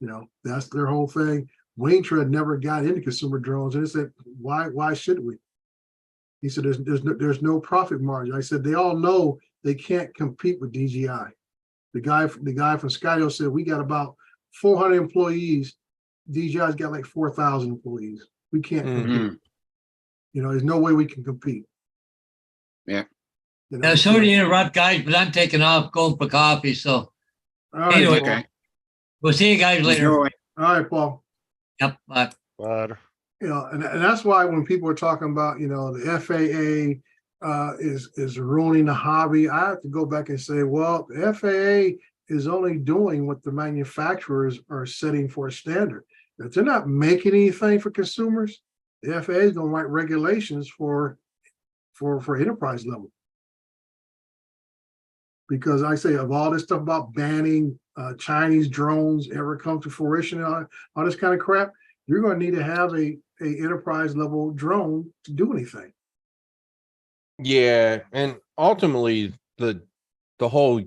You know, that's their whole thing. Wayne Tread never got into consumer drones, and he said, why should we? He said there's no profit margin. I said they all know they can't compete with DJI. The guy from Skydio said we got about 400 employees. DJI's got like 4,000 employees. We can't compete. You know, there's no way we can compete. Yeah. You know, Now, sorry to interrupt, guys, but I'm taking off, going for coffee. So all right, anyway, Paul. Okay. we'll see you guys later. Enjoy. All right, Paul. Yep. Bye. But You know, and that's why when people are talking about, you know, the FAA is ruining the hobby, I have to go back and say, well, the FAA is only doing what the manufacturers are setting for a standard. If they're not making anything for consumers, the FAA is going to write regulations for enterprise level. Because I say of all this stuff about banning Chinese drones ever come to fruition, all this kind of crap, you're going to need to have a enterprise level drone to do anything. Yeah, and ultimately the whole,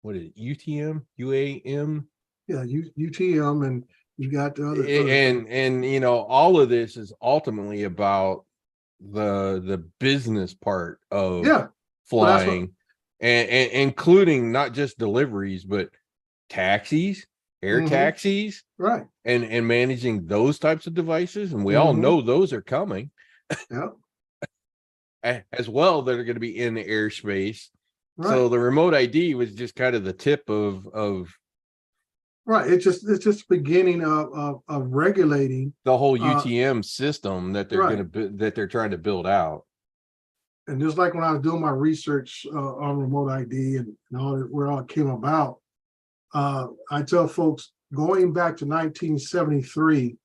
what is it, UTM, UAM, Yeah, UTM, and you got the other. and you know, all of this is ultimately about the business part of Yeah, well, that's what- flying, and including not just deliveries but taxis, air Mhm. taxis, right. and managing those types of devices, and we all Mhm. know those are coming Yeah, as well, that are going to be in the airspace. right. So the remote ID was just kind of the tip of Right. It's just beginning of regulating. the whole UTM system that they're right. that they're trying to build out. And just like when I was doing my research on remote ID and all that, where all it came about, I tell folks going back to 1973,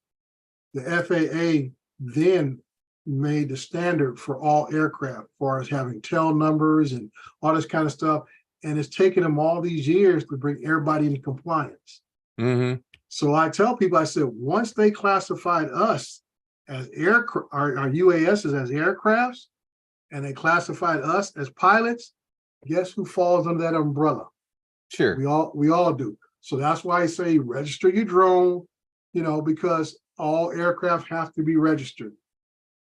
the FAA then made the standard for all aircraft, as far as having tail numbers and all this kind of stuff. And it's taken them all these years to bring everybody into compliance. Mm-hmm. So I tell people, I said, once they classified us as our UASs as aircrafts, and they classified us as pilots, guess who falls under that umbrella? Sure. We all do. So that's why I say register your drone, you know, because all aircraft have to be registered.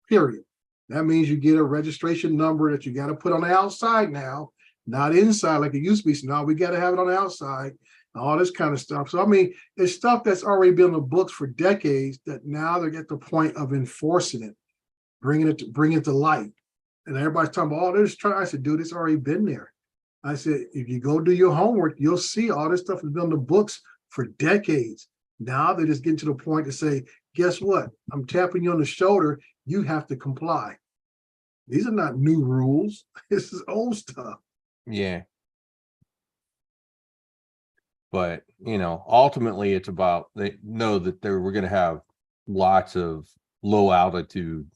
Period. That means you get a registration number that you got to put on the outside now, not inside like it used to be. So now we got to have it on the outside, all this kind of stuff. So I mean, it's stuff that's already been in the books for decades that now they're at the point of enforcing it, bringing it to light. And everybody's talking about, oh, they're just trying. I said, dude, it's already been there. I said, if you go do your homework, you'll see all this stuff has been in the books for decades. Now they're just getting to the point to say, guess what? I'm tapping you on the shoulder. You have to comply. These are not new rules. This is old stuff. Yeah. But, you know, ultimately it's about, they know that we're going to have lots of low altitude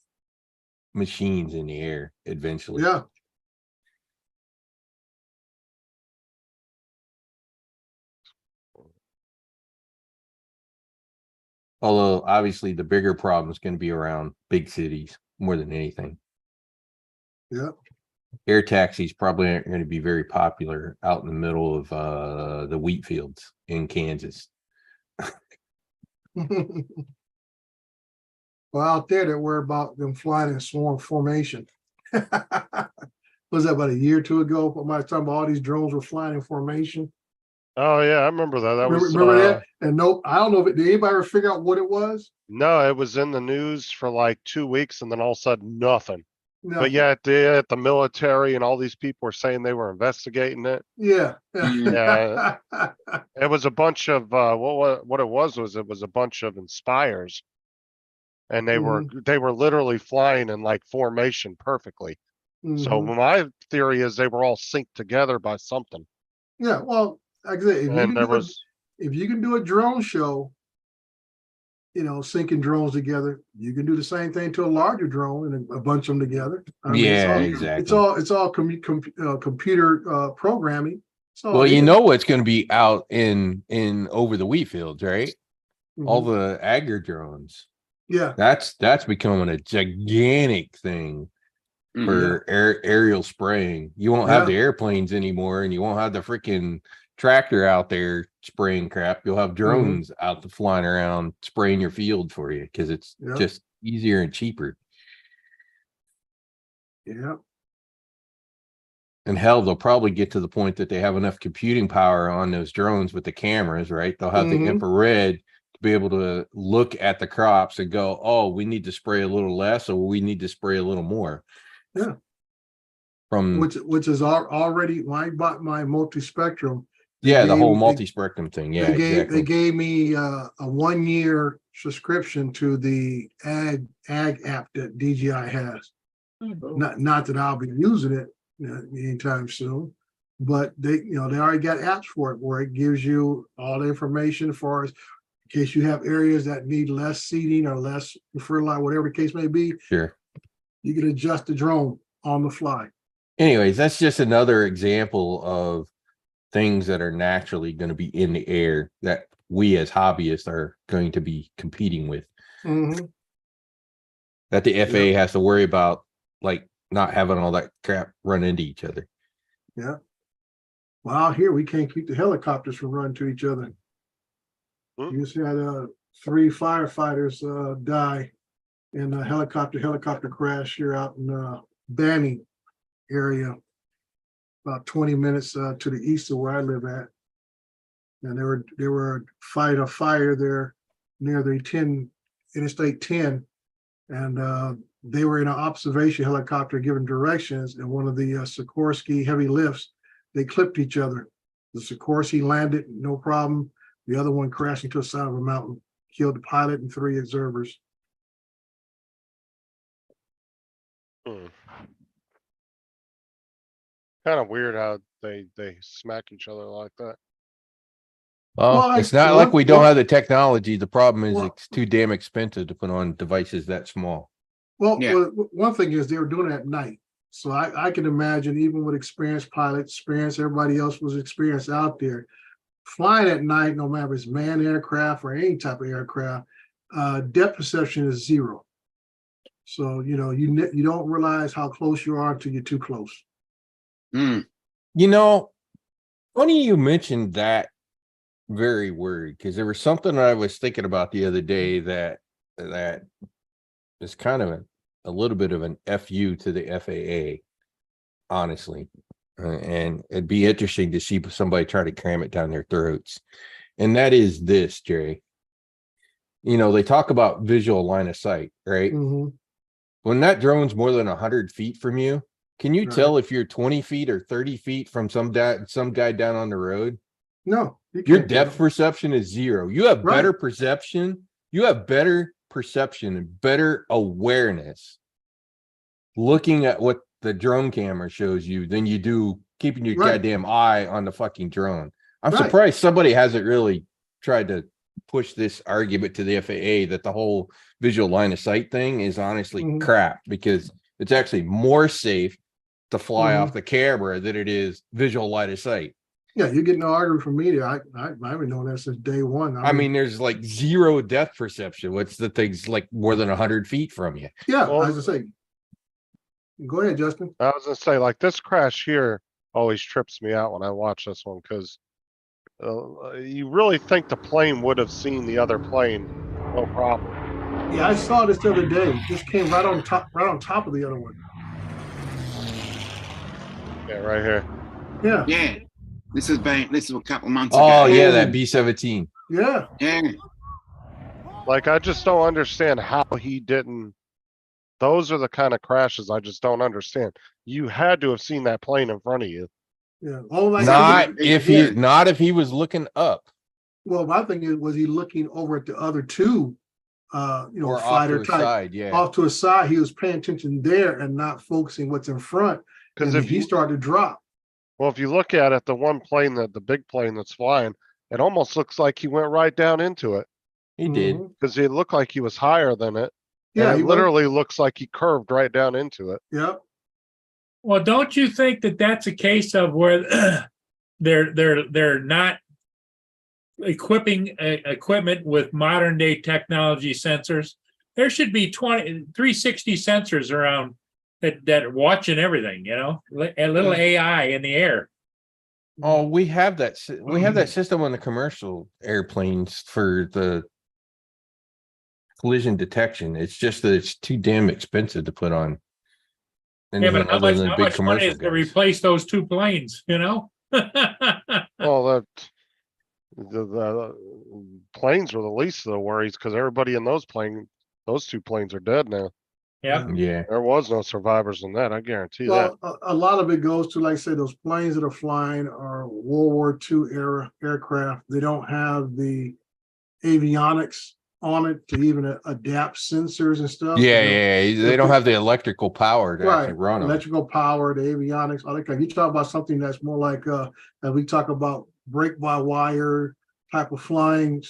machines in the air eventually. Yeah. Although obviously the bigger problem is going to be around big cities more than anything. Yeah. Air taxis probably aren't going to be very popular out in the middle of the wheat fields in Kansas. Well, out there, they worry about them flying in swarm formation. Was that about a year or two ago? I was talking about all these drones were flying in formation. oh yeah, I remember that. That was Remember that? And nope, I don't know if did anybody ever figure out what it was? no, it was in the news for like 2 weeks, and then all of a sudden nothing. No. But yeah, the military and all these people were saying they were investigating it. Yeah. Yeah. It was a bunch of what it was a bunch of Inspires, and they were literally flying in like formation perfectly. So Mhm. my theory is they were all synced together by something. Yeah, well, like I said, And there was if you can do a drone show, you know, syncing drones together, you can do the same thing to a larger drone and a bunch of them together. I mean, Yeah, it's exactly. all computer programming. So Well, you know what's going to be out in over the wheat fields, right? all Mhm. the agri drones. Yeah, That's becoming a gigantic thing Mm. for aerial spraying. You won't have the Yeah. airplanes anymore, and you won't have the freaking tractor out there spraying crap. You'll have drones out the flying around spraying your field for you because it's Yeah. just easier and cheaper. yeah, And hell, they'll probably get to the point that they have enough computing power on those drones with the cameras, right? They'll have the Mhm. infrared to be able to look at the crops and go, oh, we need to spray a little less, or we need to spray a little more. Yeah. From which is already, when I bought my multi-spectrum. they yeah, the gave- whole they- multi-spectrum thing. Yeah, They exactly. gave me a 1 year subscription to the ag app that DJI has. Not that I'll be using it anytime soon, but they already got apps for it where it gives you all the information for us in case you have areas that need less seeding or less fertilizer, whatever the case may be. Sure. You can adjust the drone on the fly. Anyways, that's just another example of things that are naturally going to be in the air that we as hobbyists are going to be competing with. Mhm. That the FAA has to worry about, like not having all that crap run into each other. Yeah. Well, out here we can't keep the helicopters from running to each other. Hmm. You just had 3 firefighters die in a helicopter crash here out in Banning area, about 20 minutes to the east of where I live at. And they were fighting a fire there near the Interstate 10, and they were in an observation helicopter giving directions, and one of the Sikorsky heavy lifts, they clipped each other. The Sikorsky landed, no problem. The other one crashed into the side of a mountain, killed the pilot and 3 observers. Kind of weird how they smack each other like that. Well, Well, it's not one- like we don't one- have the technology. The problem is Well- it's too damn expensive to put on devices that small. Well, Yeah. one thing is they were doing it at night. So I can imagine, even with experienced pilots, everybody else was experienced out there, flying at night, no matter if it's manned aircraft or any type of aircraft, depth perception is 0. So, you don't realize how close you are until you're too close. Mm. You know, funny you mentioned that very word, because there was something I was thinking about the other day that is kind of a little bit of an FU to the FAA, honestly. And it'd be interesting to see somebody try to cram it down their throats. And that is this, Jay. They talk about visual line of sight, right? Mhm. When that drone's more than 100 feet from you, can you Right. tell if you're 20 feet or 30 feet from some guy down on the road? No. you Your can't depth tell. perception is 0. You have better Right. perception. You have better perception and better awareness looking at what the drone camera shows you than you do keeping your Right. goddamn eye on the fucking drone. I'm Right. surprised somebody hasn't really tried to push this argument to the FAA that the whole visual line of sight thing is honestly Mhm. crap, because it's actually more safe to fly Mhm. off the camera than it is visual line of sight. Yeah, you're getting no argument from me. I've been knowing that since day one. I mean, there's like 0 depth perception. What's the thing's like more than 100 feet from you? yeah, Well- as I say. Go ahead, Justin. I was gonna say, like, this crash here always trips me out when I watch this one, because you really think the plane would have seen the other plane, no problem. Yeah, I saw this the other day. This came right on top of the other one. Yeah, right here. Yeah, Yeah. This is a couple months ago. Oh yeah, that B-17. yeah. Yeah. Like, I just don't understand how he didn't. Those are the kind of crashes I just don't understand. You had to have seen that plane in front of you. Yeah. Oh, Not Yeah. if he was looking up Well, my thing is, was he looking over at the other 2, or off to fighter his type side. Yeah. off to his side? He was paying attention there and not focusing what's in front. Because And if he you, started to drop. well, if you look at it, the one plane the big plane that's flying, it almost looks like he went right down into it, He did. Mhm. because it looked like he was higher than it. Yeah, And he it was. literally looks like he curved right down into it. Yep. Well, don't you think that that's a case of where they're not equipping equipment with modern day technology sensors. There should be 360 sensors around that are watching everything, a little AI in the air. Oh, we have that. We have that system on the commercial airplanes for the collision detection. It's just that it's too damn expensive to put on. Yeah, anything but how other much, than how big much money commercial is to guys. replace those two planes, Well, that the planes were the least of the worries because everybody in those two planes are dead now. Yeah, Yeah. There was no survivors in that. I guarantee that. Well, a lot of it goes to, like I said, those planes that are flying are World War II era aircraft. They don't have the avionics on it to even adapt sensors and stuff. Yeah, You know, yeah. They don't have the electrical power to actually Right, run them. electrical power, the avionics, all that kind. You talk about something that's more like, that we talk about brake by wire type of flying.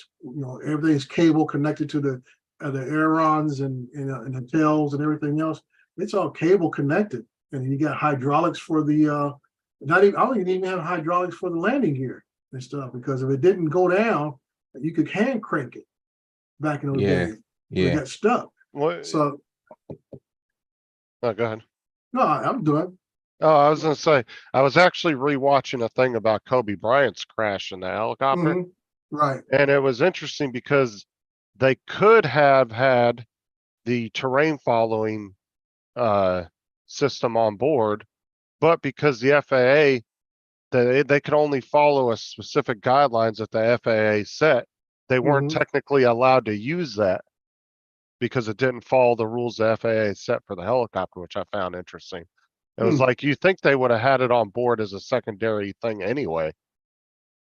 Everything's cable connected to the ailerons and the tails and everything else. It's all cable connected, and you got hydraulics for the. Not even, I don't even have hydraulics for the landing gear and stuff, because if it didn't go down, you could hand crank it back in those Yeah, days. yeah. It got stuck. What? So Oh, go ahead. no, I'm doing. Oh, I was gonna say, I was actually rewatching a thing about Kobe Bryant's crash in the helicopter, Mhm. Right. and it was interesting because they could have had the terrain following system on board, but because the FAA, they could only follow a specific guidelines that the FAA set, they weren't Mhm. technically allowed to use that because it didn't follow the rules the FAA set for the helicopter, which I found interesting. It was like, you think they would have had it on board as a secondary thing anyway.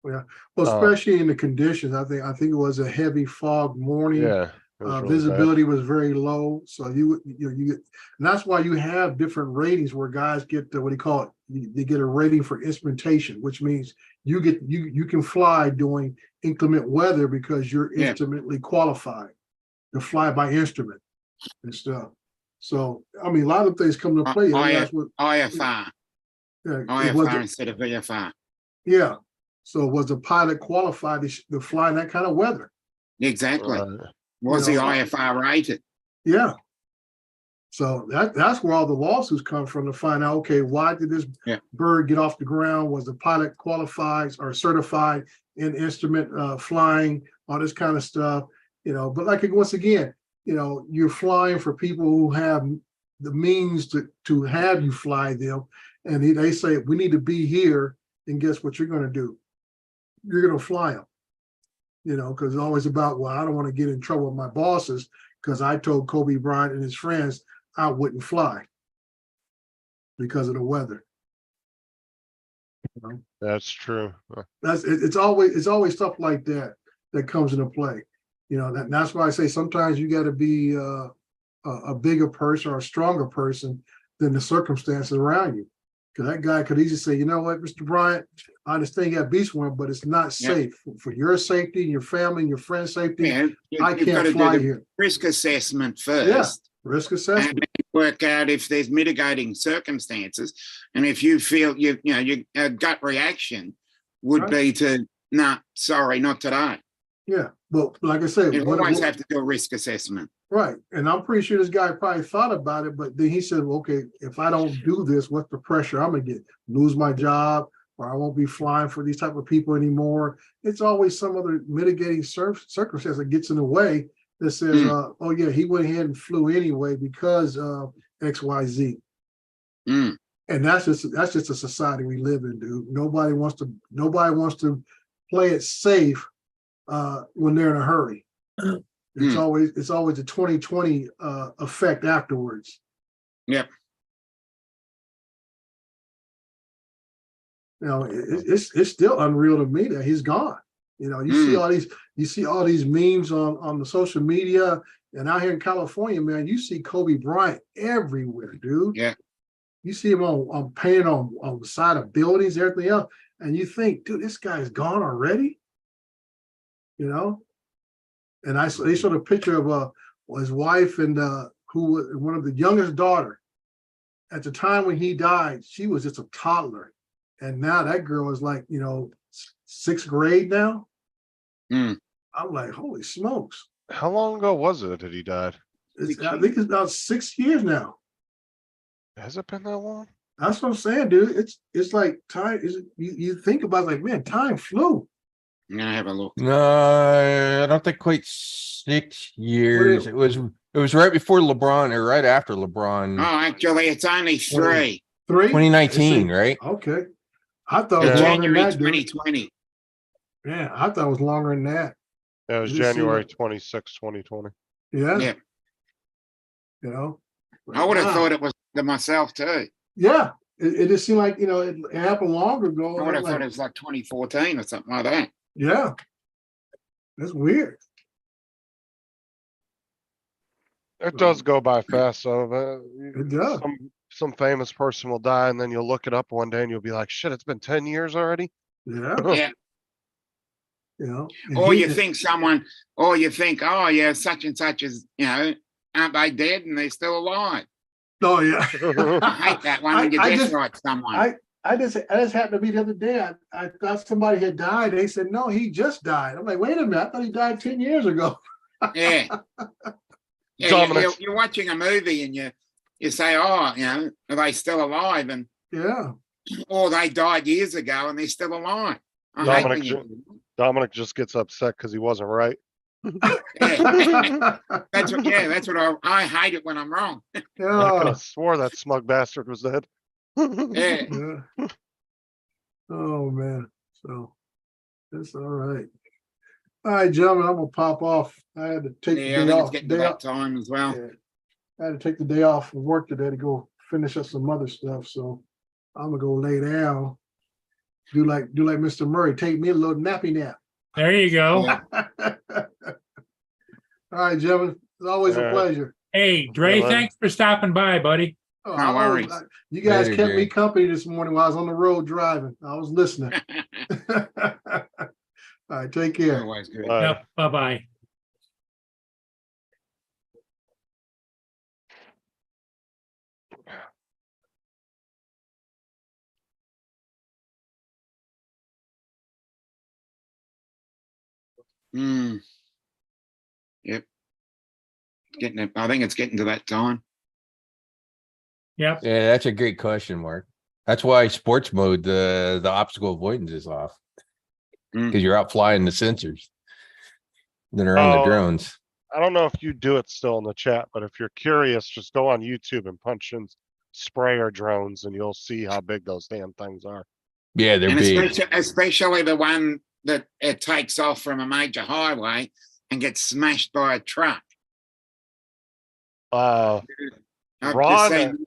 Well, Uh, especially in the conditions, I think it was a heavy fog morning. Yeah. It was really bad. Visibility was very low, so you get, and that's why you have different ratings where guys get what do you call it? They get a rating for instrumentation, which means you can fly during inclement weather because you're Yeah. instrumentally qualified to fly by instrument and stuff. So I mean, a lot of things come to play. And that's what IFR, it was. IFR instead of VFR. Yeah. So was the pilot qualified to fly in that kind of weather? Exactly. Right. Was You the know, IFR rated? Yeah. So that's where all the lawsuits come from, to find out, okay, why did this Yeah. bird get off the ground? Was the pilot qualified or certified in instrument flying, all this kind of stuff, but like, once again, you're flying for people who have the means to have you fly them. And they say, we need to be here. And guess what you're going to do? You're going to fly them. Because it's always about, well, I don't want to get in trouble with my bosses because I told Kobe Bryant and his friends I wouldn't fly because of the weather. That's true. It's always stuff like that comes into play. That's why I say sometimes you got to be a bigger person or a stronger person than the circumstances around you. Because that guy could easily say, you know what, Mr. Bryant, I understand you got beast one, but it's not safe for your safety and your family and your friends' safety. Yeah, I you've got can't to do the here. Risk assessment first. Yeah, risk And assessment. then work out if there's mitigating circumstances. And if you feel your gut reaction would be to, nah, sorry, not today. Yeah, but like I said, You always have to do a risk assessment. Right. And I'm pretty sure this guy probably thought about it, but then he said, well, okay, if I don't do this, what's the pressure I'm gonna get? Lose my job, or I won't be flying for these type of people anymore. It's always some other mitigating circumstance that gets in the way that says, oh yeah, he went ahead and flew anyway because of XYZ. And that's just a society we live in, dude. Nobody wants to play it safe when they're in a hurry. It's always a 2020 effect afterwards. Yep. It's still unreal to me that he's gone. You see all these memes on the social media, and out here in California, man, you see Kobe Bryant everywhere, dude. Yeah. You see him on painted on the side of buildings, everything else, and you think, dude, this guy's gone already. And they showed a picture of his wife and who was one of the youngest daughter. At the time when he died, she was just a toddler, and now that girl is like, 6th grade now. I'm like, holy smokes. How long ago was it that he died? I think it's about 6 years now. Has it been that long? That's what I'm saying, dude. It's like time is you think about it, like, man, time flew. I'm gonna have a look. No, I don't think quite 6 years. It was right before LeBron or right after Oh, LeBron, actually, it's only 3. 3? 2019, right? Okay. I thought it was Yeah. longer than January that, dude. 2020. Yeah, I thought it was longer than that. It was It just seemed January like- 26, 2020. Yeah. Yeah. You know. I would have Wow. thought it was to myself too. Yeah. It just seemed like, it happened longer ago. I would I'm have thought like, it was like 2014 or something like that. yeah. That's weird. It does go by fast, so It does. some famous person will die, and then you'll look it up one day, and you'll be like, "Shit, it's been 10 years already." Yeah. Yeah. And Or he- you think, oh yeah, such and such is, aren't they dead and they're still alive? Oh yeah. I hate that one when you I just- dislike someone. I just happened to be the other day. I thought somebody had died. They said, no, he just died. I'm like, wait a minute, I thought he died 10 years ago. Yeah. Yeah, Dominic. you're watching a movie and you say, oh, are they still alive? And Yeah. or they died years ago and they're still alive. I hate Dominic, when you- Dominic just gets upset because he wasn't right. Yeah. That's what I hate it when I'm wrong. I could Yeah. have swore that smug bastard was dead. Yeah. Yeah. Oh man. So it's all right. All right, gentlemen, I'm gonna pop off. I had to take Yeah, I the day think it's off. getting to that time as well. Yeah. I had to take the day off from work today to go finish up some other stuff. So I'm gonna go lay down. Do like Mr. Murray, take me a little nappy nap. There you go. Yeah. All right, gentlemen. It's always a All right. pleasure. Hey, Dre, Well, thanks for stopping by, buddy. Oh, No worries. You guys Later, kept me Jay. company this morning while I was on the road driving. I was listening. All right, take care. Always good. Yep, bye-bye. Mm. Yep. I think it's getting to that time. Yep. Yeah, that's a great question, Mark. That's why sports mode, the obstacle avoidance is off. Mm. Because you're out flying the sensors that are on the Oh. drones. I don't know if you do it still in the chat, but if you're curious, just go on YouTube and punch in sprayer drones and you'll see how big those damn things are. Yeah, they're And big. especially the one that it takes off from a major highway and gets smashed by a truck. I've just Ron, seen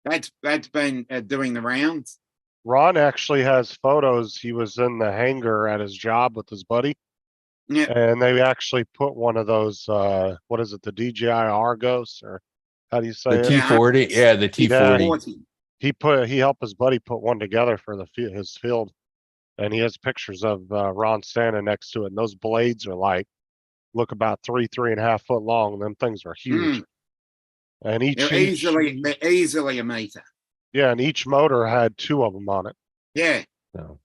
that's been doing the rounds. Ron actually has photos. He was in the hangar at his job with his buddy. Yeah. And they actually put one of those, what is it, the DJI Argos, or how do you say The it? T40. Yeah, the T40. 40. He helped his buddy put one together for his field. And he has pictures of Ron standing next to it. And those blades are look about 3.5 foot long. Them things are huge. And They're easily a meter. yeah, and each motor had 2 of them on it. Yeah. So,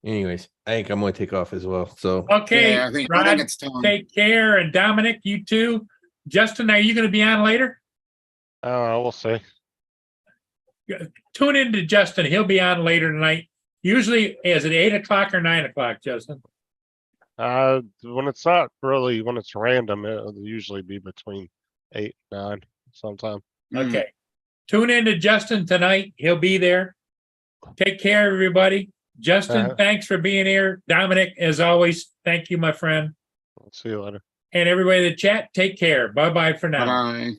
anyways, I think I'm going to take off as well. So, Okay, Yeah, I think Rod, it's time. take care. And Dominic, you too. Justin, are you going to be on later? We'll see. Tune in to Justin. He'll be on later tonight. Usually, is it 8 o'clock or 9 o'clock, Justin? When it's not really, when it's random, it'll usually be between 8 and 9 sometime. Mm. Okay. Tune in to Justin tonight. He'll be there. Take care, everybody. Justin, thanks for being here. Dominic, as always, thank you, my friend. I'll see you later. And everybody in the chat, take care. Bye-bye for now. Bye.